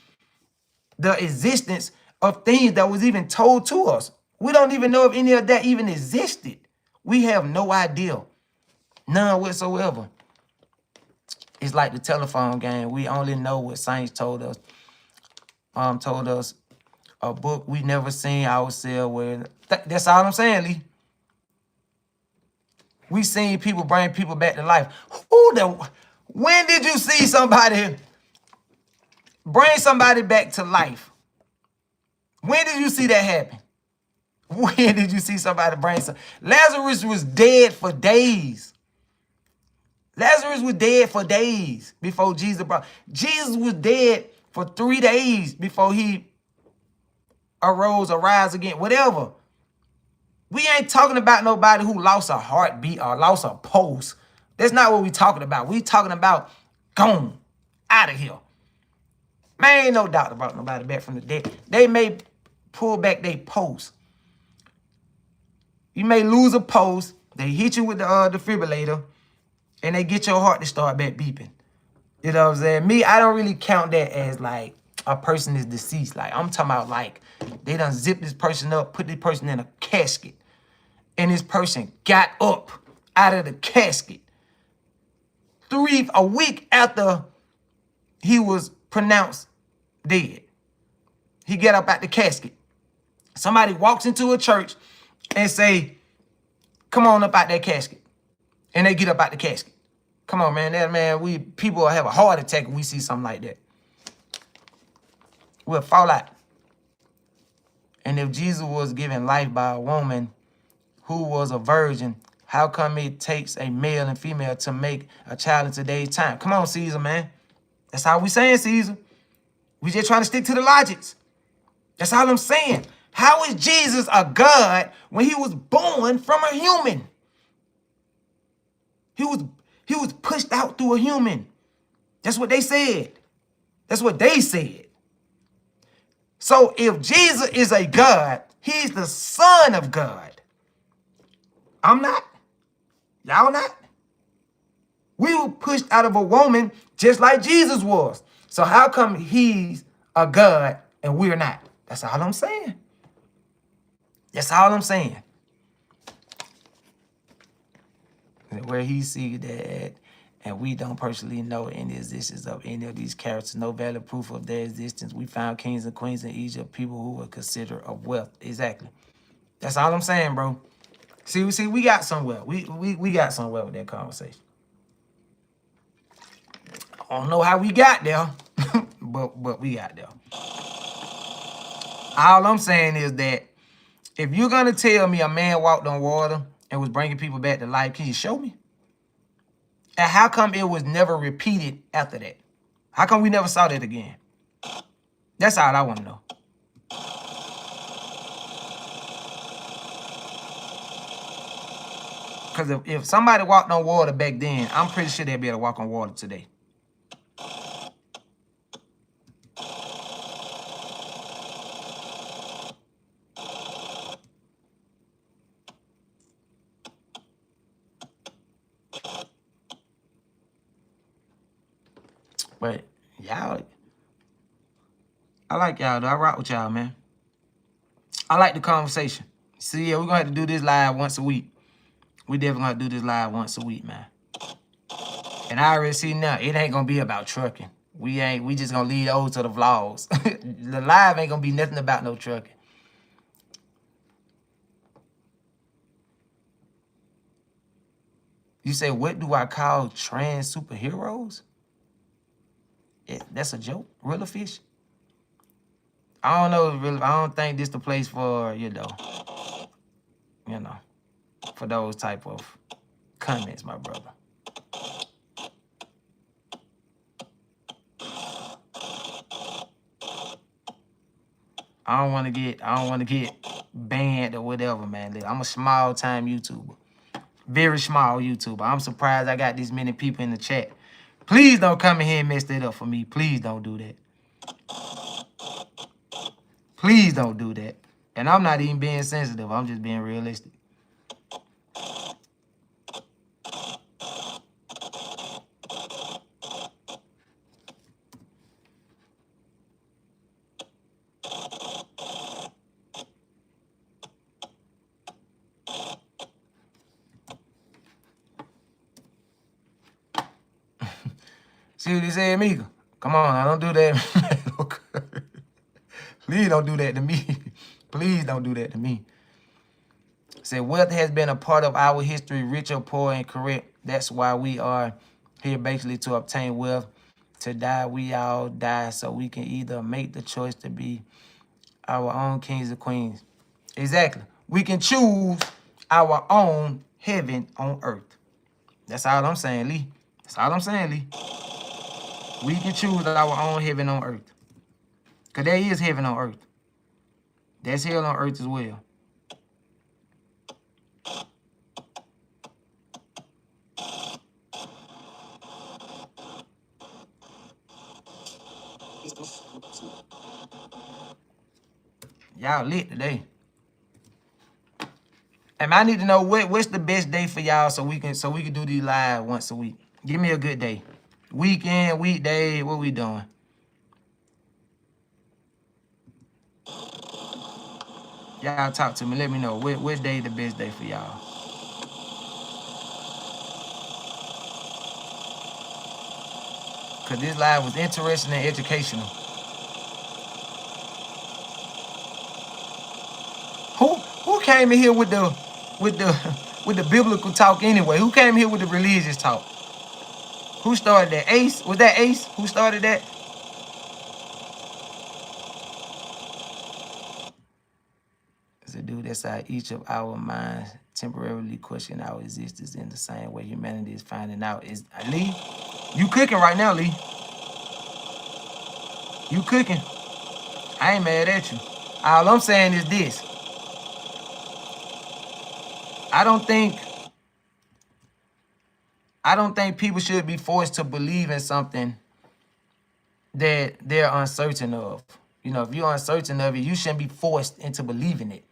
the existence of things that was even told to us. We don't even know if any of that even existed. We have no idea. None whatsoever. It's like the telephone game. We only know what science told us. Told us a book we never seen ourselves. Where that's all I'm saying, Lee. We seen people bring people back to life. When did you see somebody bring somebody back to life? When did you see that happen? When did you see somebody bring some? Lazarus was dead for days. Lazarus was dead for days before Jesus brought. Jesus was dead for 3 days before he arise again, whatever. We ain't talking about nobody who lost a heartbeat or lost a pulse. That's not what we talking about. We talking about gone, out of here. Man, ain't no doubt about nobody back from the dead. They may pull back their pulse. You may lose a pulse. They hit you with the defibrillator, and they get your heart to start back beeping. You know what I'm saying? Me, I don't really count that as like a person is deceased. Like, I'm talking about like they done zip this person up, put this person in a casket, and this person got up out of the casket a week after he was pronounced dead. He get up out the casket. Somebody walks into a church and say, come on up out that casket. And they get up out the casket. Come on, man. People will have a heart attack when we see something like that. We'll fall out. And if Jesus was given life by a woman who was a virgin, how come it takes a male and female to make a child in today's time? Come on, Caesar, man. That's how we saying, Caesar. We just trying to stick to the logics. That's all I'm saying. How is Jesus a God when he was born from a human? He was pushed out through a human. That's what they said. That's what they said. So if Jesus is a God, he's the Son of God. I'm not. Y'all not. We were pushed out of a woman just like Jesus was. So how come he's a God and we're not? That's all I'm saying. That's all I'm saying. Where he see that, and we don't personally know any existence of any of these characters, no valid proof of their existence. We found kings and queens in Egypt, people who were considered of wealth. Exactly. That's all I'm saying, bro. See, we got somewhere. We got somewhere with that conversation. I don't know how we got there, but we got there. All I'm saying is that if you're gonna tell me a man walked on water and was bringing people back to life, can you show me? And how come it was never repeated after that? How come we never saw that again? That's all I want to know. Because if somebody walked on water back then, I'm pretty sure they'd be able to walk on water today. But y'all, I like y'all though. I rock with y'all, man. I like the conversation. See, yeah, we're going to have to do this live once a week. We definitely going to do this live once a week, man. And I already see now, it ain't going to be about trucking. We just going to lead over to the vlogs. The live ain't going to be nothing about no trucking. You say, what do I call trans superheroes? Yeah, that's a joke. Real fish. I don't know, really. I don't think this the place for, for those type of comments, my brother. I don't want to get banned or whatever, man. I'm a small time YouTuber. Very small YouTuber. I'm surprised I got this many people in the chat. Please don't come in here and mess that up for me. Please don't do that. Please don't do that. And I'm not even being sensitive. I'm just being realistic. See what he said, Mika? Come on, I don't do that. Please don't do that to me. Please don't do that to me. Said wealth has been a part of our history, rich or poor and correct. That's why we are here basically to obtain wealth. To die, we all die, so we can either make the choice to be our own kings and queens. Exactly. We can choose our own heaven on earth. That's all I'm saying, Lee. That's all I'm saying, Lee. We can choose our own heaven on earth. Because there is heaven on earth. There's hell on earth as well. Y'all lit today. And I need to know what's the best day for y'all so we can do these live once a week. Give me a good day. Weekend, weekday, what we doing? Y'all talk to me. Let me know what day the best day for y'all. Cause this live was interesting and educational. Who came in here with the biblical talk anyway? Who came here with the religious talk? Who started that? Ace? Was that Ace? Who started that? It's a dude that's how each of our minds temporarily question our existence in the same way humanity is finding out. Is Lee? You cooking right now, Lee? You cooking? I ain't mad at you. All I'm saying is this. I don't think people should be forced to believe in something that they're uncertain of. If you're uncertain of it, you shouldn't be forced into believing it.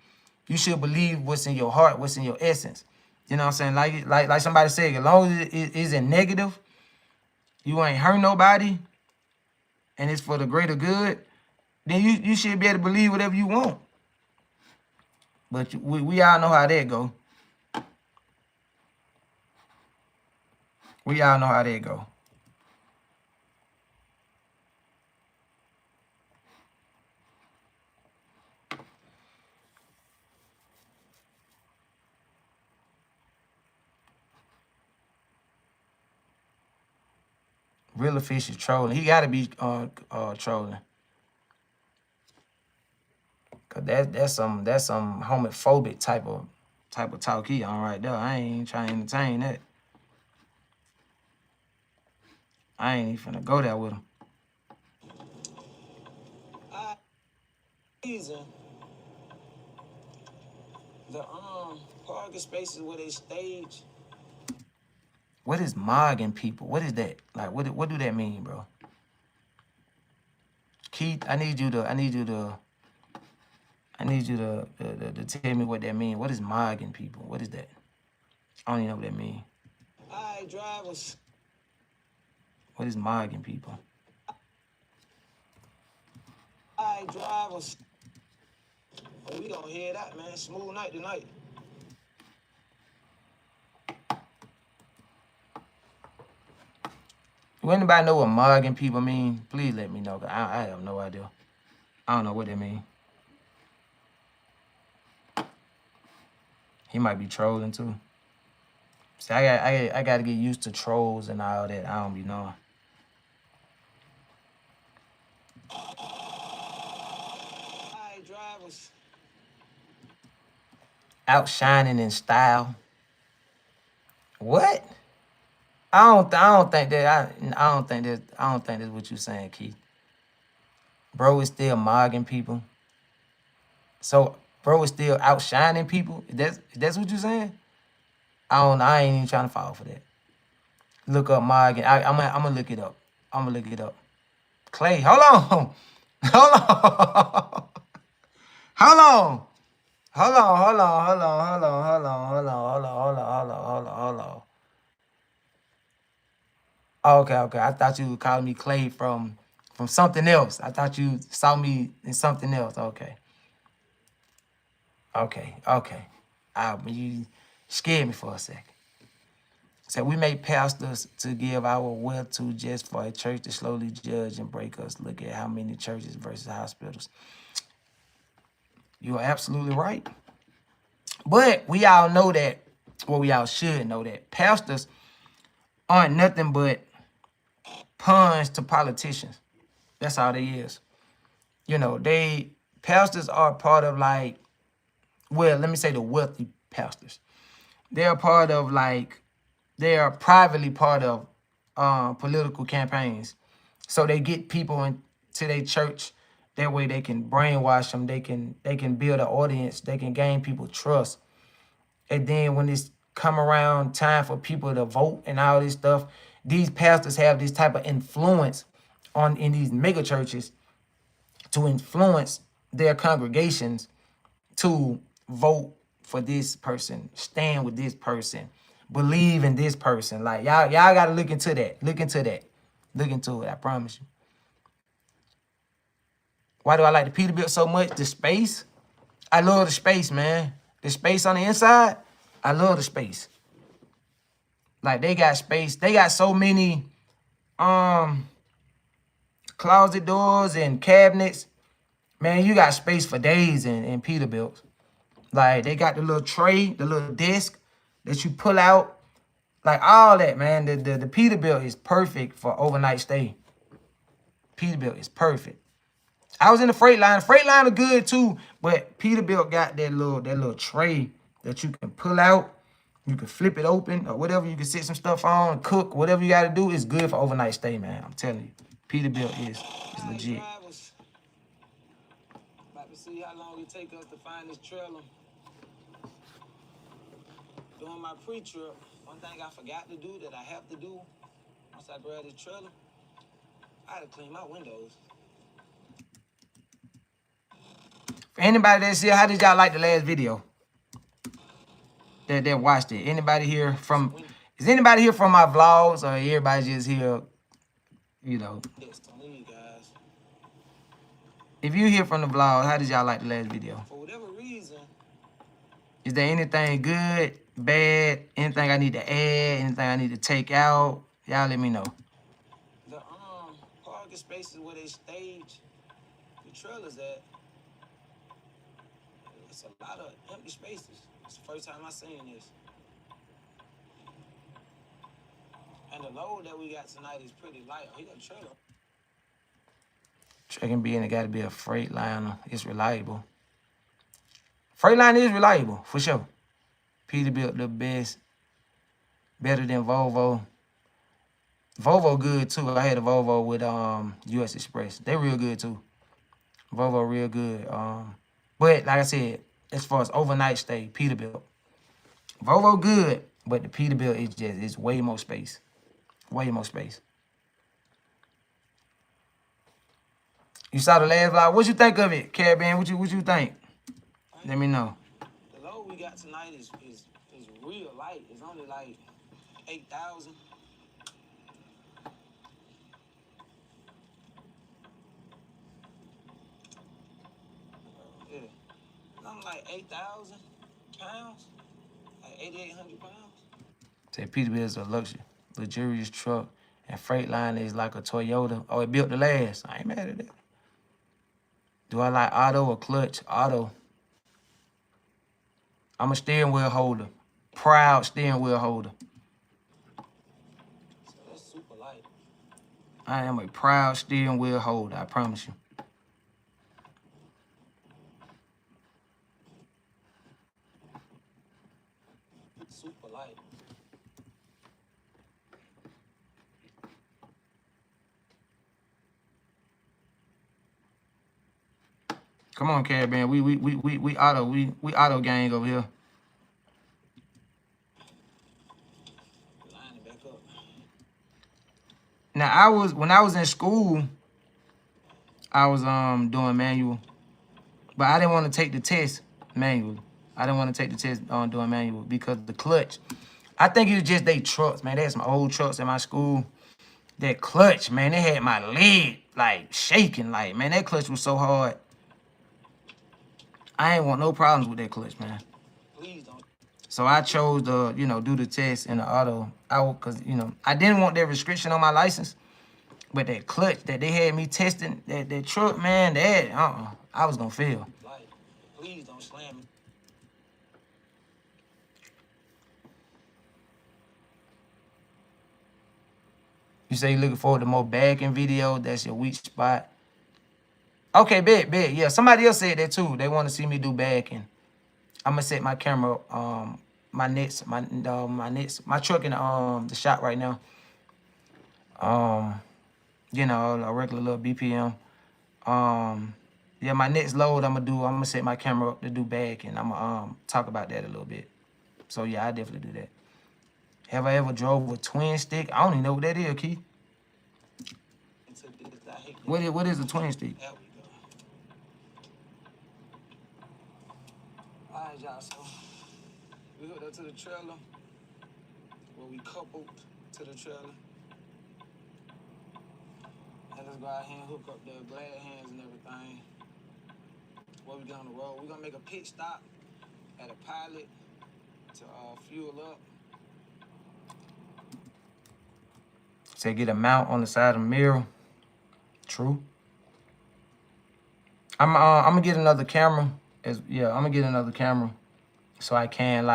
You should believe what's in your heart, what's in your essence. You know what I'm saying? Like somebody said, as long as it isn't negative, you ain't hurt nobody, and it's for the greater good, then you should be able to believe whatever you want. But we all know how that go. We all know how that go. Real fish is trolling. He gotta be trolling. Cause that's some homophobic type of talk he on right there. I ain't trying to entertain that. I ain't even finna go there with him. Reason the parking spaces where they stage. What is mogging people? What is that? Like what do that mean, bro? Keith, I need you to tell me what that means. What is mogging people? What is that? I don't even know what that means. I drivers. What is mogging people? I drivers. Oh, we gonna hear that, man. Smooth night tonight. Do anybody know what mogging people mean? Please let me know. I have no idea. I don't know what that means. He might be trolling too. See, I gotta get used to trolls and all that. I don't be knowing. drivers. Outshining in style. What? I don't think that I don't think that's what you saying, Keith. Bro is still mogging people. So bro is still outshining people. That's what you saying? I ain't even trying to fall for that. Look up mogging. I'm gonna look it up. I'm gonna look it up. Clay, hold on. Hold on. Hold on. Hold on, hold on, hold on, hold on, hold on, hold on, hold on, hold on, hold on, hold on, hold on. Oh, okay, okay. I thought you were calling me Clay from something else. I thought you saw me in something else. Okay. Okay, okay. You scared me for a second. So we make pastors to give our wealth to just for a church to slowly judge and break us. Look at how many churches versus hospitals. You are absolutely right. But we all know that, well, we all should know that pastors aren't nothing but pawns to politicians. That's all they is. You know, pastors are part of like, well, let me say the wealthy pastors. They're part of like, they are privately part of political campaigns. So they get people into their church. That way they can brainwash them. They can build an audience. They can gain people trust. And then when it's come around time for people to vote and all this stuff, these pastors have this type of influence in these mega churches to influence their congregations to vote for this person, stand with this person, believe in this person. Like y'all gotta look into that. Look into that. Look into it. I promise you. Why do I like the Peterbilt so much? The space. I love the space, man. The space on the inside. I love the space. Like they got space. They got so many um closet doors and cabinets. Man, you got space for days in Peterbilt. Like they got the little tray, the little desk that you pull out. Like all that, man. The Peterbilt is perfect for overnight stay. Peterbilt is perfect. I was in the Freightliner. Freightliner good too, but Peterbilt got that little tray that you can pull out. You can flip it open or whatever. You can sit some stuff on, cook, whatever you got to do. It's good for overnight stay, man. I'm telling you. Peterbilt is legit. Drivers. About to see how long it take us to find this trailer. Doing my pre-trip, one thing I forgot to do that I have to do once I grab this trailer, I had to clean my windows. For anybody that's here, how did y'all like the last video that watched it? Anybody here from, is anybody here from my vlogs or everybody just here, you know? Yes, to you guys. If you here from the vlog, how did y'all like the last video? For whatever reason, is there anything good, bad, anything I need to add, anything I need to take out? Y'all let me know. the parking spaces where they stage the trailers at, it's a lot of empty spaces. It's the first time I seen this. And the load that we got tonight is pretty light. Oh, he got a trailer. Trucking being it got to be a Freightliner. It's reliable. Freightliner is reliable, for sure. Peterbilt the best. Better than Volvo. Volvo good, too. I had a Volvo with US Express. They real good, too. Volvo real good. But, like I said, as far as overnight stay, Peterbilt. Volvo good, but the Peterbilt is it's way more space. Way more space. You saw the last vlog. What you think of it, Caribbean? What you think? Let me know. The load we got tonight is real light. It's only like 8,000. Yeah. Something like 8,000 pounds. Like 8,800 pounds. Say Peterbilt is a luxurious truck, and Freightliner is like a Toyota. Oh, it built to last. I ain't mad at that. Do I like auto or clutch? Auto. I'm a steering wheel holder. Proud steering wheel holder. So that's super light. I am a proud steering wheel holder, I promise you. super light. Come on, Caribbean. We auto gang over here. Line it back up. Now when I was in school, I was doing manual, but I didn't want to take the test manual. I didn't want to take the test on doing manual because the clutch. I think it was just they trucks, man. They had some old trucks in my school. That clutch, man, they had my leg like shaking. Like, man, that clutch was so hard. I ain't want no problems with that clutch, man. Please don't. So I chose to, do the test in the auto. Cause I didn't want that restriction on my license, but that clutch that they had me testing, that truck, man, I was gonna fail. Light. Please don't slam me. You say you're looking forward to more backing video. That's your weak spot. Okay, bet. Yeah, somebody else said that too. They want to see me do backing. I'm gonna set my camera up. My nets, my truck in the shop right now. A regular little BPM. Yeah, my next load I'm gonna set my camera up to do backing. I'm gonna talk about that a little bit. So yeah, I definitely do that. Have I ever drove a twin stick? I don't even know what that is, Keith. What is a twin stick? There we go. All right, y'all. So we hooked up to the trailer. Well, we coupled to the trailer. And let's go out here and hook up the glad hands and everything. While we get on the road, we're gonna make a pit stop at a pilot to fuel up. Say get a mount on the side of the mirror. True. I'm gonna get another camera. I'm gonna get another camera so I can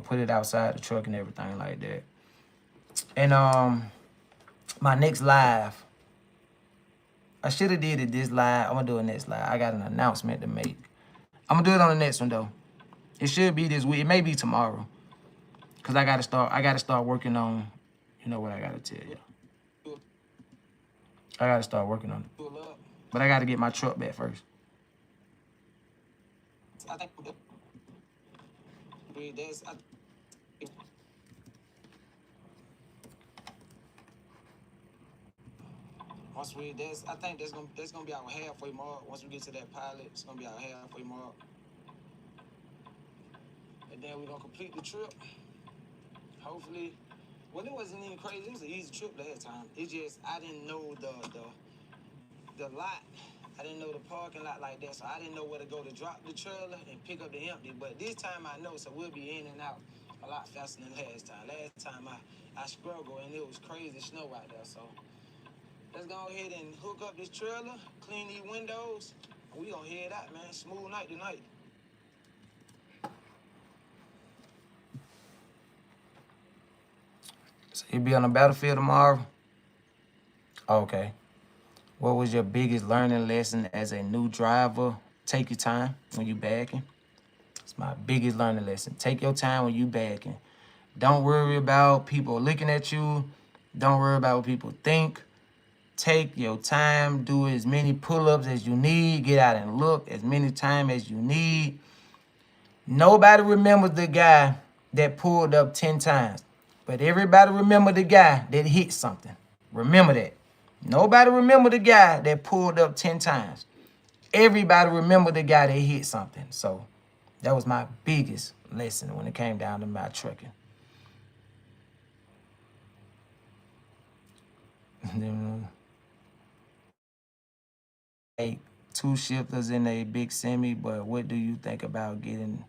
put it outside the truck and everything like that. And my next live, I should have did it this live. I'm gonna do a next live. I got an announcement to make. I'm gonna do it on the next one though. It should be this week. It may be tomorrow. Cause I gotta start working on, what I gotta tell you. I gotta start working on it. But I gotta get my truck back first. I think I think that's gonna be our halfway mark. Once we get to that pilot, it's gonna be our halfway mark. And then we're gonna complete the trip. Hopefully. Well, it wasn't even crazy. It was an easy trip last time. It's just I didn't know the lot. I didn't know the parking lot like that, so I didn't know where to go to drop the trailer and pick up the empty. But this time I know, so we'll be in and out a lot faster than last time. Last time I struggled and it was crazy snow out there. So let's go ahead and hook up this trailer, clean these windows, and we gonna head out, man. Smooth night tonight. So you'll be on the battlefield tomorrow? Okay. What was your biggest learning lesson as a new driver? Take your time when you backing. It's my biggest learning lesson. Take your time when you backing. Don't worry about people looking at you. Don't worry about what people think. Take your time. Do as many pull-ups as you need. Get out and look as many times as you need. Nobody remembers the guy that pulled up 10 times. But everybody remember the guy that hit something. Remember that. Nobody remember the guy that pulled up 10 times. Everybody remember the guy that hit something. So that was my biggest lesson when it came down to my trucking. Two shifters in a big semi, but what do you think about getting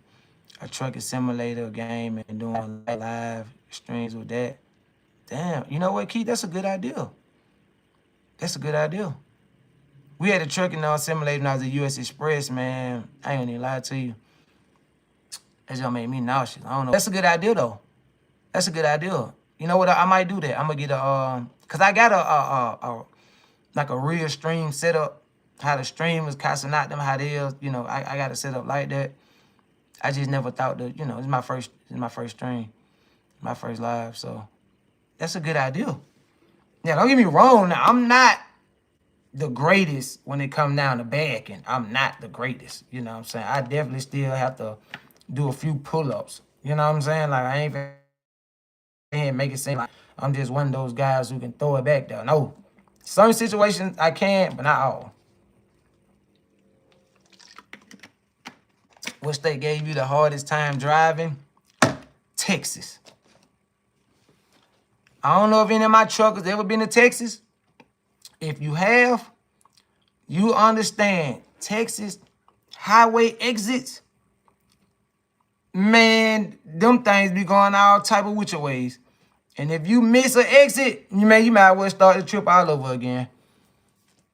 a trucking simulator game and doing live streams with that? Damn, you know what, Keith? That's a good idea. That's a good idea. We had a trucking simulator when I was at US Express, man. I ain't gonna even lie to you. That just made me nauseous. I don't know. That's a good idea, though. That's a good idea. You know what? I might do that. I'm gonna get cause I got a real stream set up. How the stream is casting out them, how they is, I got it set up like that. I just never thought that, you know, it's my first stream, my first live. So that's a good idea. Yeah, don't get me wrong. Now, I'm not the greatest when it comes down to backing. I'm not the greatest. You know what I'm saying? I definitely still have to do a few pull-ups. You know what I'm saying? Like, I ain't and make it seem like I'm just one of those guys who can throw it back there. No. Some situations I can, but not all. What state gave you the hardest time driving? Texas. I don't know if any of my truckers ever been to Texas. If you have, you understand Texas highway exits. Man, them things be going all type of which ways. And if you miss an exit, you might as well start the trip all over again.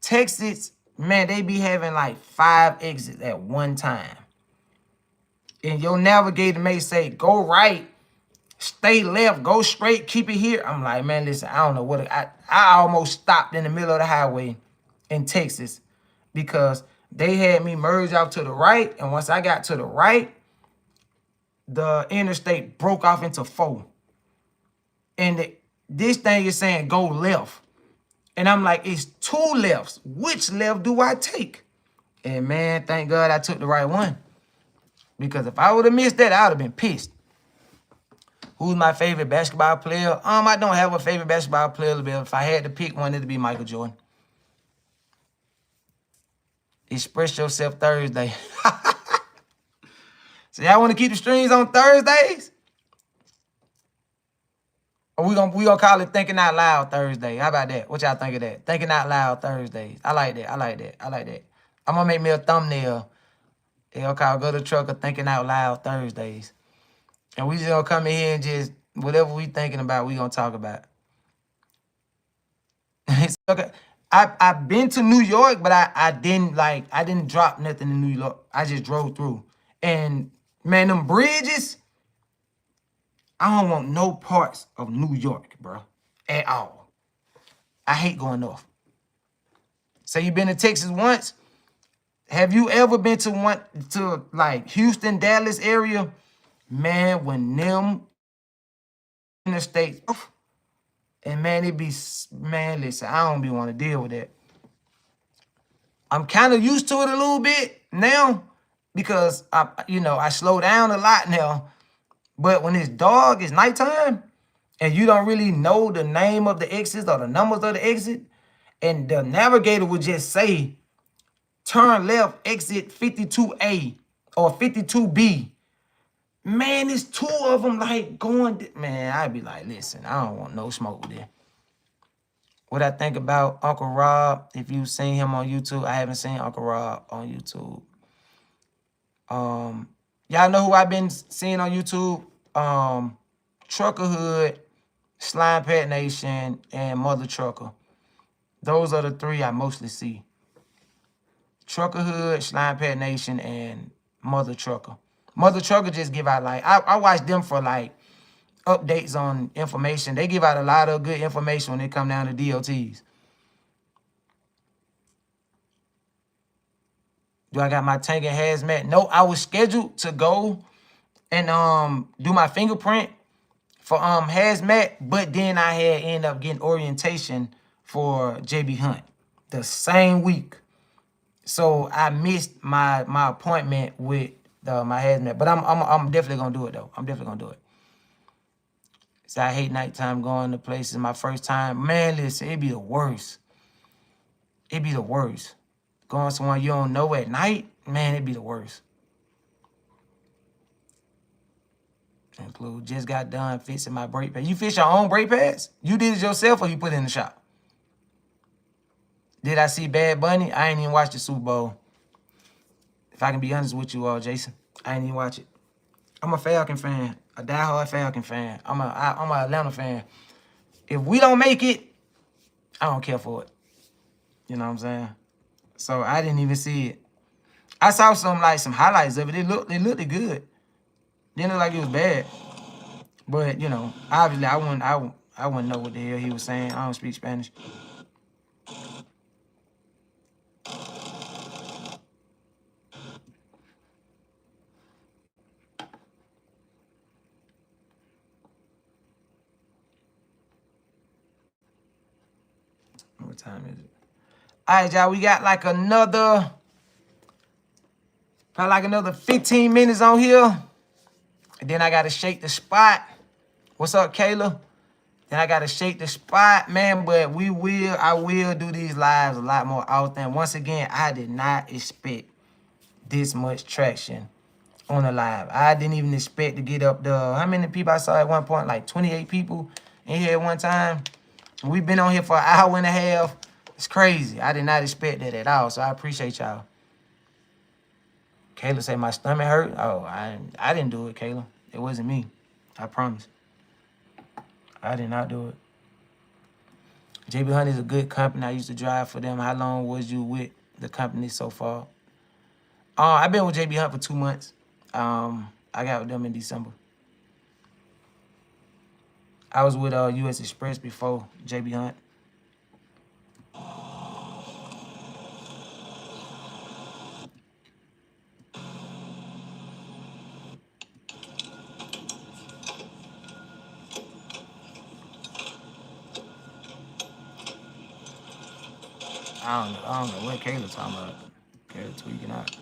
Texas, man, they be having like 5 exits at one time. And your navigator may say, go right, stay left, go straight, keep it here. I'm like, man, listen, I don't know what, I almost stopped in the middle of the highway in Texas because they had me merge out to the right. And once I got to the right, the interstate broke off into 4. And this thing is saying go left. And I'm like, it's 2 lefts. Which left do I take? And man, thank God I took the right one. Because if I would have missed that, I would have been pissed. Who's my favorite basketball player? I don't have a favorite basketball player, but if I had to pick one, it'd be Michael Jordan. Express Yourself Thursday. So y'all want to keep the streams on Thursdays? Or we gonna call it Thinking Out Loud Thursday. How about that? What y'all think of that? Thinking Out Loud Thursdays. I like that. I like that. I like that. I'm gonna make me a thumbnail. It'll call Guttah.Trucker Thinking Out Loud Thursdays. And we just gonna come in here and just whatever we thinking about, we gonna talk about. Okay. I've been to New York, but I didn't drop nothing in New York. I just drove through. And man, them bridges, I don't want no parts of New York, bro. At all. I hate going north. Say you been to Texas once. Have you ever been to like Houston, Dallas area? Man, when them interstates, and man, man, listen, I don't be want to deal with that. I'm kind of used to it a little bit now because I slow down a lot now. But when it's dark, it's nighttime, and you don't really know the name of the exits or the numbers of the exit, and the navigator would just say, turn left, exit 52A or 52B. Man, it's 2 of them like going, man, I'd be like, listen, I don't want no smoke with them. What I think about Uncle Rob, if you've seen him on YouTube, I haven't seen Uncle Rob on YouTube. Y'all know who I've been seeing on YouTube? Trucker Hood, Slime Pet Nation, and Mother Trucker. Those are the 3 I mostly see. Trucker Hood, Slime Pet Nation, and Mother Trucker. Mother Trucker just give out like, I watch them for like updates on information. They give out a lot of good information when it come down to DOTs. Do I got my tank and hazmat? No, I was scheduled to go and do my fingerprint for hazmat, but then I had ended up getting orientation for JB Hunt the same week. So I missed my appointment with my hazmat. But I'm definitely gonna do it though. I'm definitely gonna do it. So I hate nighttime going to places. My first time, man, listen, it'd be the worst. It'd be the worst. Going somewhere you don't know at night, man, it'd be the worst. Include just got done fixing my brake pads. You fix your own brake pads? You did it yourself or you put it in the shop? Did I see Bad Bunny? I ain't even watched the Super Bowl. If I can be honest with you all, Jason, I ain't even watch it. I'm a Falcon fan, a diehard Falcon fan. I'm a Atlanta fan. If we don't make it, I don't care for it. You know what I'm saying? So I didn't even see it. I saw some highlights of it. It looked good. Didn't look like it was bad. But you know, obviously I wouldn't know what the hell he was saying. I don't speak Spanish. time is it? All right, y'all, we got like another, probably like another 15 minutes on here. And then I got to shake the spot. What's up, Kayla? Then I got to shake the spot, man. But I will do these lives a lot more often. Once again, I did not expect this much traction on the live. I didn't even expect to get up the, how many people I saw at one point? Like 28 people in here at one time. We've been on here for an hour and a half. It's crazy. I did not expect that at all. So I appreciate y'all. Kayla said my stomach hurt. Oh, I didn't do it, Kayla. It wasn't me. I promise. I did not do it. JB Hunt is a good company. I used to drive for them. How long was you with the company so far? I've been with JB Hunt for 2 months. I got with them in December. I was with US Express before JB Hunt. I don't know what Kayla talking about. Kayla tweaking out.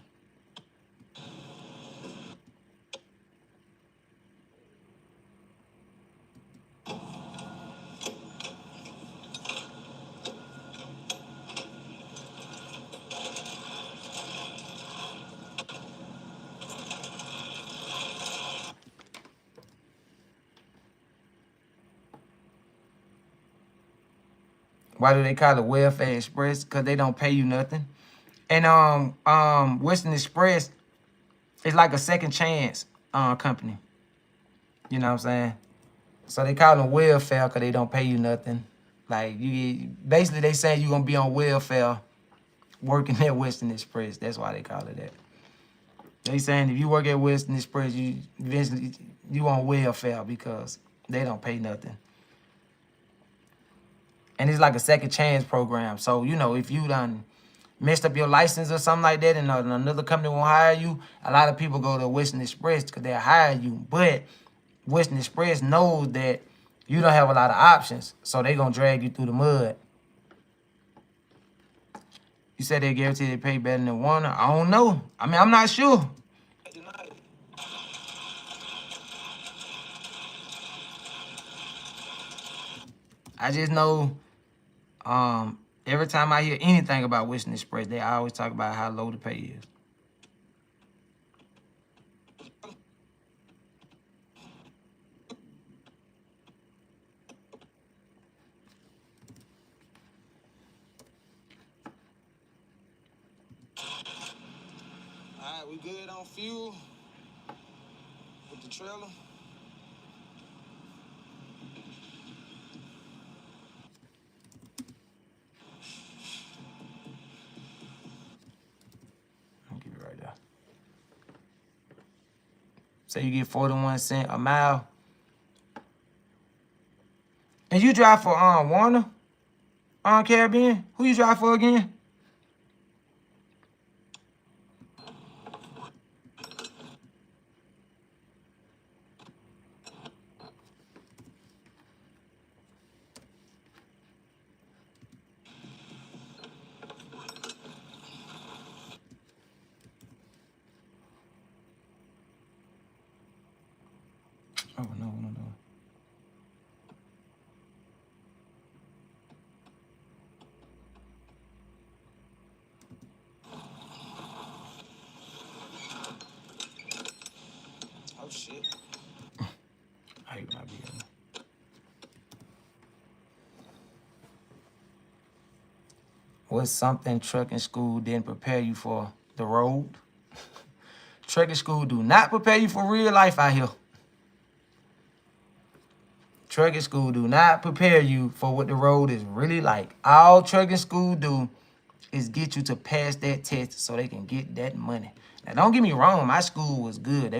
Why do they call it Welfare Express? Because they don't pay you nothing. And Western Express is like a second chance company. You know what I'm saying? So they call them welfare because they don't pay you nothing. Like basically they saying you're gonna be on welfare working at Western Express. That's why they call it that. They saying if you work at Western Express, you eventually you on welfare because they don't pay nothing. And it's like a second chance program. So, you know, if you done messed up your license or something like that and another company won't hire you, a lot of people go to Western Express because they'll hire you. But Western Express knows that you don't have a lot of options, so they going to drag you through the mud. You said they guarantee they pay better than Warner. I don't know. I mean, I'm not sure. I just know every time I hear anything about Western Express, they always talk about how low the pay is. All right, we good on fuel with the trailer. I'll give it right there. Say you get 41 cents a mile. And you drive for Warner Caribbean? Who you drive for again? Oh, no. Oh, shit. I hate when I be in. What's something trucking school didn't prepare you for? The road? Trucking school do not prepare you for real life out here. Trucking school do not prepare you for what the road is really like. All trucking school do is get you to pass that test so they can get that money. Now, don't get me wrong. My school was good.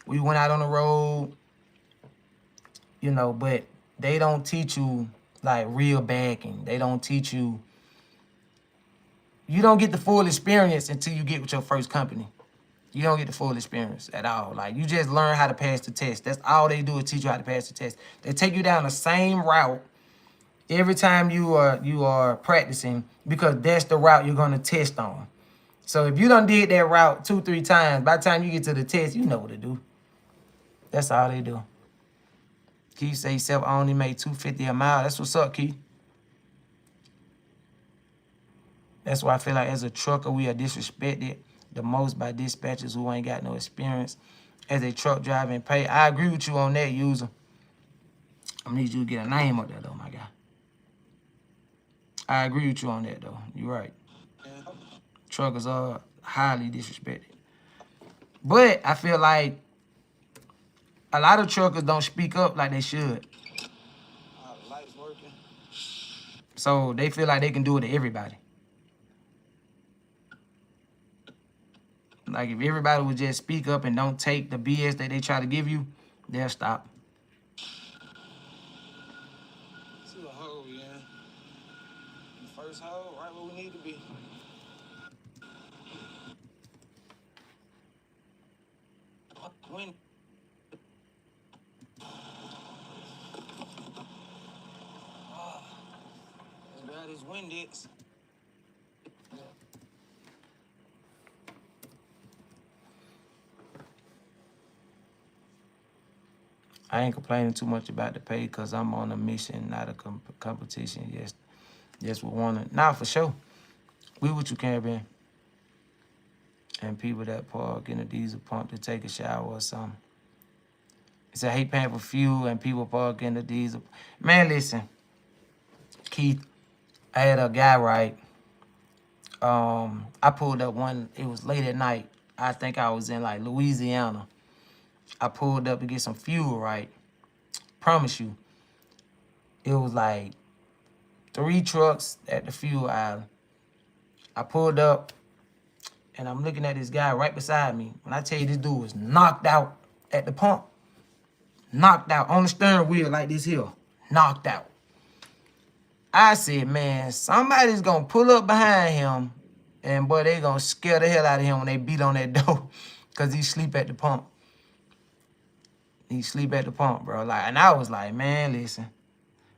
We went out on the road, you know, but they don't teach you, like, real backing. They don't teach you. You don't get the full experience until you get with your first company. You don't get the full experience at all. Like, you just learn how to pass the test. That's all they do is teach you how to pass the test. They take you down the same route every time you are practicing, because that's the route you're gonna test on. So if you done did that route 2-3 times, by the time you get to the test, you know what to do. That's all they do. Keith say himself, I only made $2.50 a mile. That's what's up, Keith. That's why I feel like as a trucker, we are disrespected the most by dispatchers who ain't got no experience as a truck driving pay. I agree with you on that, user. I need you to get a name up there, though, my guy. I agree with you on that, though. You're right. Truckers are highly disrespected. But I feel like a lot of truckers don't speak up like they should. The lights working. So they feel like they can do it to everybody. Like if everybody would just speak up and don't take the BS that they try to give you, they'll stop. See the hole, yeah. The first hole, right where we need to be. Wind. As bad as wind is. I ain't complaining too much about the pay because I'm on a mission, not a competition. Yes, we want to. Nah, for sure. We with you, Caribbean. And people that park in a diesel pump to take a shower or something. It's a hate paying for fuel and people park in the diesel. Man, listen, Keith, I had a guy, right? I pulled up one, it was late at night. I think I was in like Louisiana. I pulled up to get some fuel, right? Promise you, it was like 3 trucks at the fuel island. I pulled up and I'm looking at this guy right beside me. When I tell you this dude was knocked out at the pump, knocked out on the steering wheel like this here, knocked out. I said, man, somebody's gonna pull up behind him and boy, they gonna scare the hell out of him when they beat on that door because he sleep at the pump. He sleep at the pump, bro. Like, and I was like, man, listen.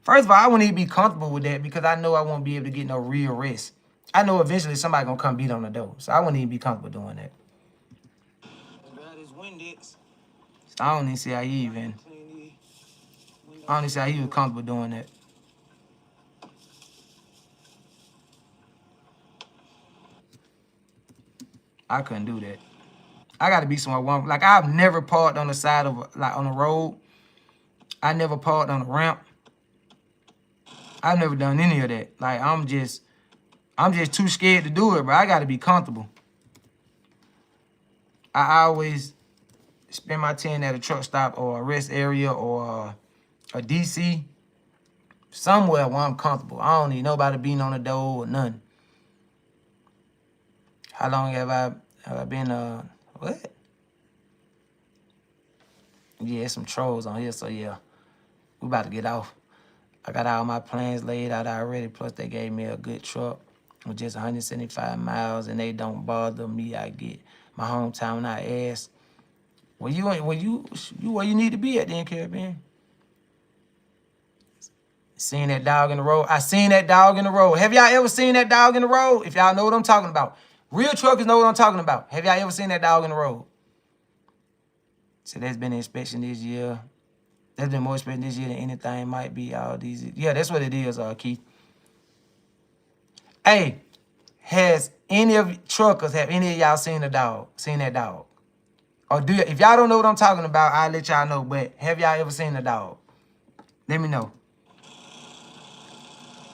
First of all, I wouldn't even be comfortable with that because I know I won't be able to get no real rest. I know eventually somebody gonna come beat on the door. So I wouldn't even be comfortable doing that. As bad as wind is. So I don't even see how he even, I don't even see how he was comfortable doing that. I couldn't do that. I gotta be somewhere warm. Like I've never parked on the side of, like on the road. I never parked on a ramp. I've never done any of that. Like I'm just too scared to do it, bro. I gotta be comfortable. I always spend my 10 at a truck stop or a rest area or a DC. Somewhere where I'm comfortable. I don't need nobody beating on the door or nothing. How long have I been, what? Yeah, some trolls on here, so yeah. We about to get off. I got all my plans laid out already, plus they gave me a good truck with just 175 miles, and they don't bother me. I get my hometown, I ask, where you need to be at then, Caribbean? Seen that dog in the road? I seen that dog in the road. Have y'all ever seen that dog in the road? If y'all know what I'm talking about. Real truckers know what I'm talking about. Have y'all ever seen that dog in the road? So there's been an inspection this year. There's been more inspection this year than anything might be all these. Yeah, that's what it is, Keith. Hey, has any of truckers, have any of y'all seen the dog? Seen that dog? Or do if y'all don't know what I'm talking about, I'll let y'all know. But have y'all ever seen the dog? Let me know.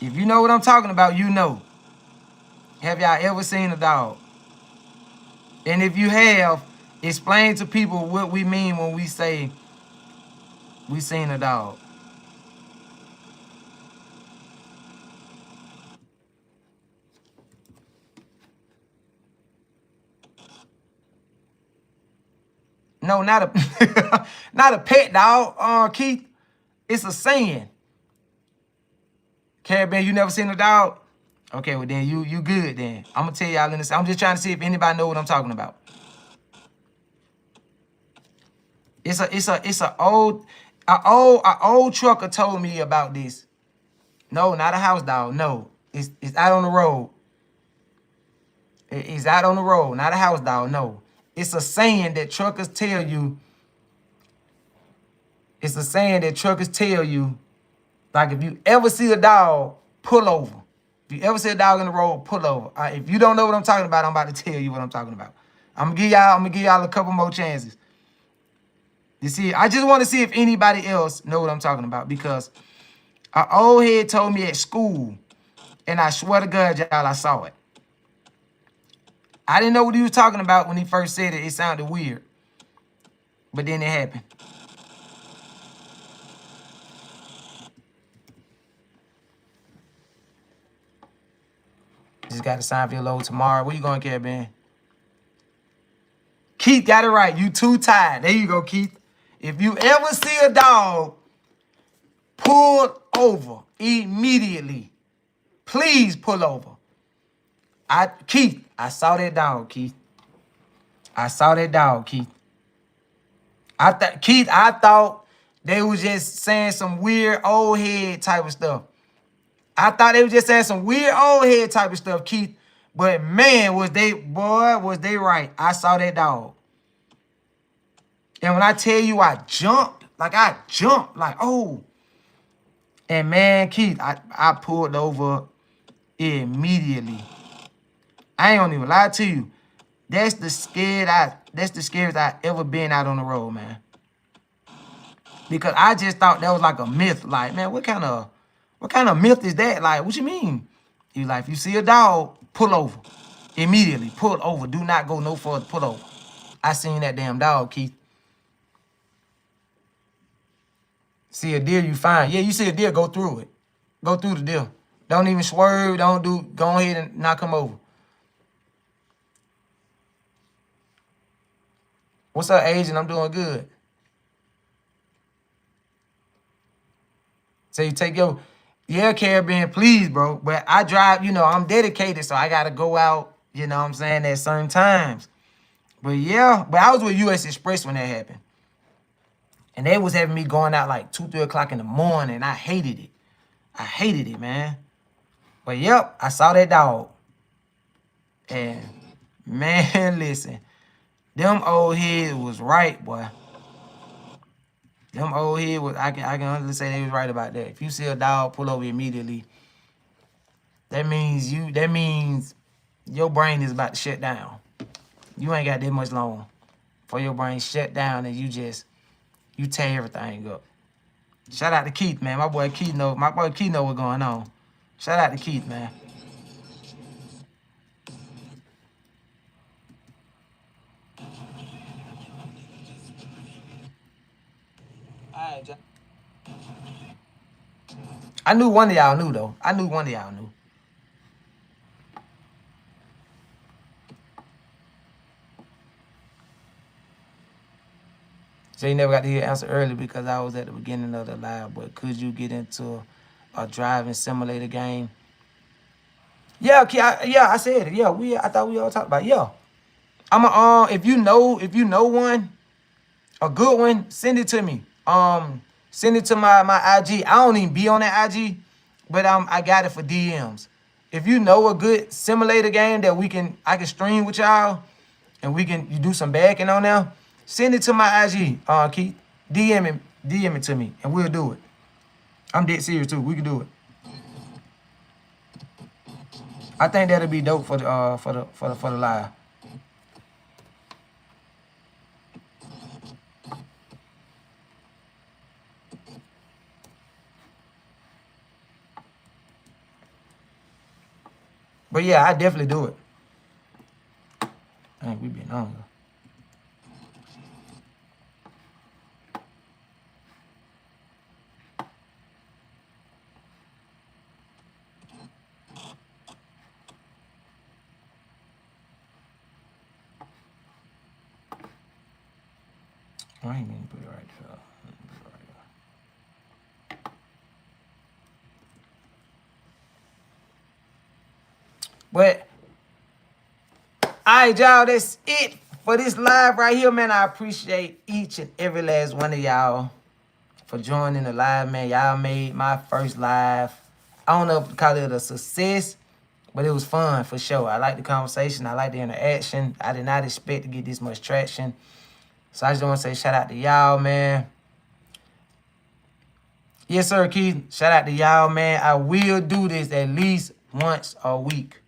If you know what I'm talking about, you know. Have y'all ever seen a dog? And if you have, explain to people what we mean when we say we seen a dog. No, not a not a pet dog, Keith. It's a saying. Caribbean, you never seen a dog? Okay, well then you good then. I'm gonna tell y'all in this. I'm just trying to see if anybody know what I'm talking about. It's a old trucker told me about this. No, not a house dog. No, it's out on the road. It's out on the road, not a house dog. No, it's a saying that truckers tell you. It's a saying that truckers tell you, like if you ever see a dog, pull over. If you ever see a dog in the road, pull over. If you don't know what I'm talking about, I'm about to tell you what I'm talking about. I'm gonna give y'all a couple more chances. You see, I just want to see if anybody else know what I'm talking about, because an old head told me at school, and I swear to God, y'all, I saw it. I didn't know what he was talking about when he first said it. It sounded weird, but then it happened. Just got to sign for your load tomorrow. Where you going, Caribbean? Keith got it right. You too tired. There you go, Keith. If you ever see a dog, pull over immediately. Please pull over. Keith, I saw that dog, Keith. I saw that dog, Keith. I thought they was just saying some weird old head type of stuff. I thought they was just saying some weird old head type of stuff, Keith. But man, was they right. I saw that dog. And when I tell you I jumped, like, oh. And man, Keith, I pulled over immediately. I ain't gonna even lie to you. That's the scariest I ever been out on the road, man. Because I just thought that was like a myth. Like, man, what kind of myth is that? Like, what you mean? You like, if you see a dog, pull over. Immediately, pull over. Do not go no further, pull over. I seen that damn dog, Keith. See a deer, you fine. Yeah, you see a deer, go through it. Go through the deer. Don't even swerve. Go ahead and not come over. What's up, Agent? I'm doing good. So you take your, yeah, Caribbean, please, bro. But I drive, I'm dedicated, so I got to go out, you know what I'm saying, at certain times. But yeah, but I was with US Express when that happened. And they was having me going out like 2, 3 o'clock in the morning. I hated it. I hated it, man. But yep, I saw that dog. And man, listen, them old heads was right, boy. Them old heads was, I can honestly say they was right about that. If you see a dog, pull over immediately. That means your brain is about to shut down. You ain't got that much long for your brain shut down and you tear everything up. Shout out to Keith, man. My boy Keith know what's going on. Shout out to Keith, man. All right, John. I knew one of y'all knew, though. I knew one of y'all knew. So you never got to hear the answer early because I was at the beginning of the live. But could you get into a driving simulator game? Yeah, I said it. Yeah, I thought we all talked about it. Yeah. If you know one, a good one, send it to me. Send it to my IG. I don't even be on that IG, but I got it for DMs. If you know a good simulator game that I can stream with y'all, and you do some backing on there, send it to my IG, Keith. DM it to me, and we'll do it. I'm dead serious too. We can do it. I think that'll be dope for the live. But yeah, I definitely do it. I think we've been on. I ain't mean to put it right there. But, all right, y'all, that's it for this live right here, man. I appreciate each and every last one of y'all for joining the live, man. Y'all made my first live. I don't know if to call it a success, but it was fun for sure. I like the conversation. I like the interaction. I did not expect to get this much traction. So I just want to say shout out to y'all, man. Yes, sir, Keith. Shout out to y'all, man. I will do this at least once a week.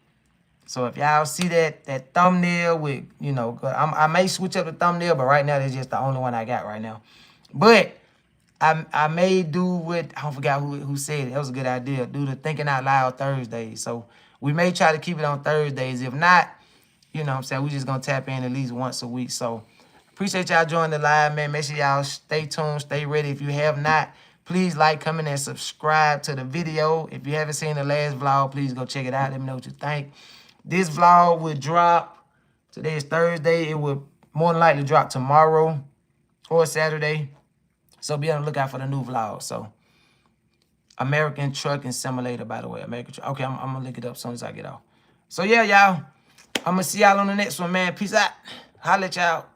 So if y'all see that thumbnail with, you know, I may switch up the thumbnail, but right now that's just the only one I got right now. But I may do what, I forgot who said it. That was a good idea. Do the Thinking Out Loud Thursdays. So we may try to keep it on Thursdays. If not, you know what I'm saying, we just going to tap in at least once a week. So appreciate y'all joining the live, man. Make sure y'all stay tuned, stay ready. If you have not, please like, comment, and subscribe to the video. If you haven't seen the last vlog, please go check it out. Let me know what you think. This vlog will drop. Today is Thursday. It will more than likely drop tomorrow or Saturday. So be on the lookout for the new vlog. So American Trucking Simulator, by the way. Okay, I'm going to look it up as soon as I get off. So yeah, y'all. I'm going to see y'all on the next one, man. Peace out. Holla at y'all.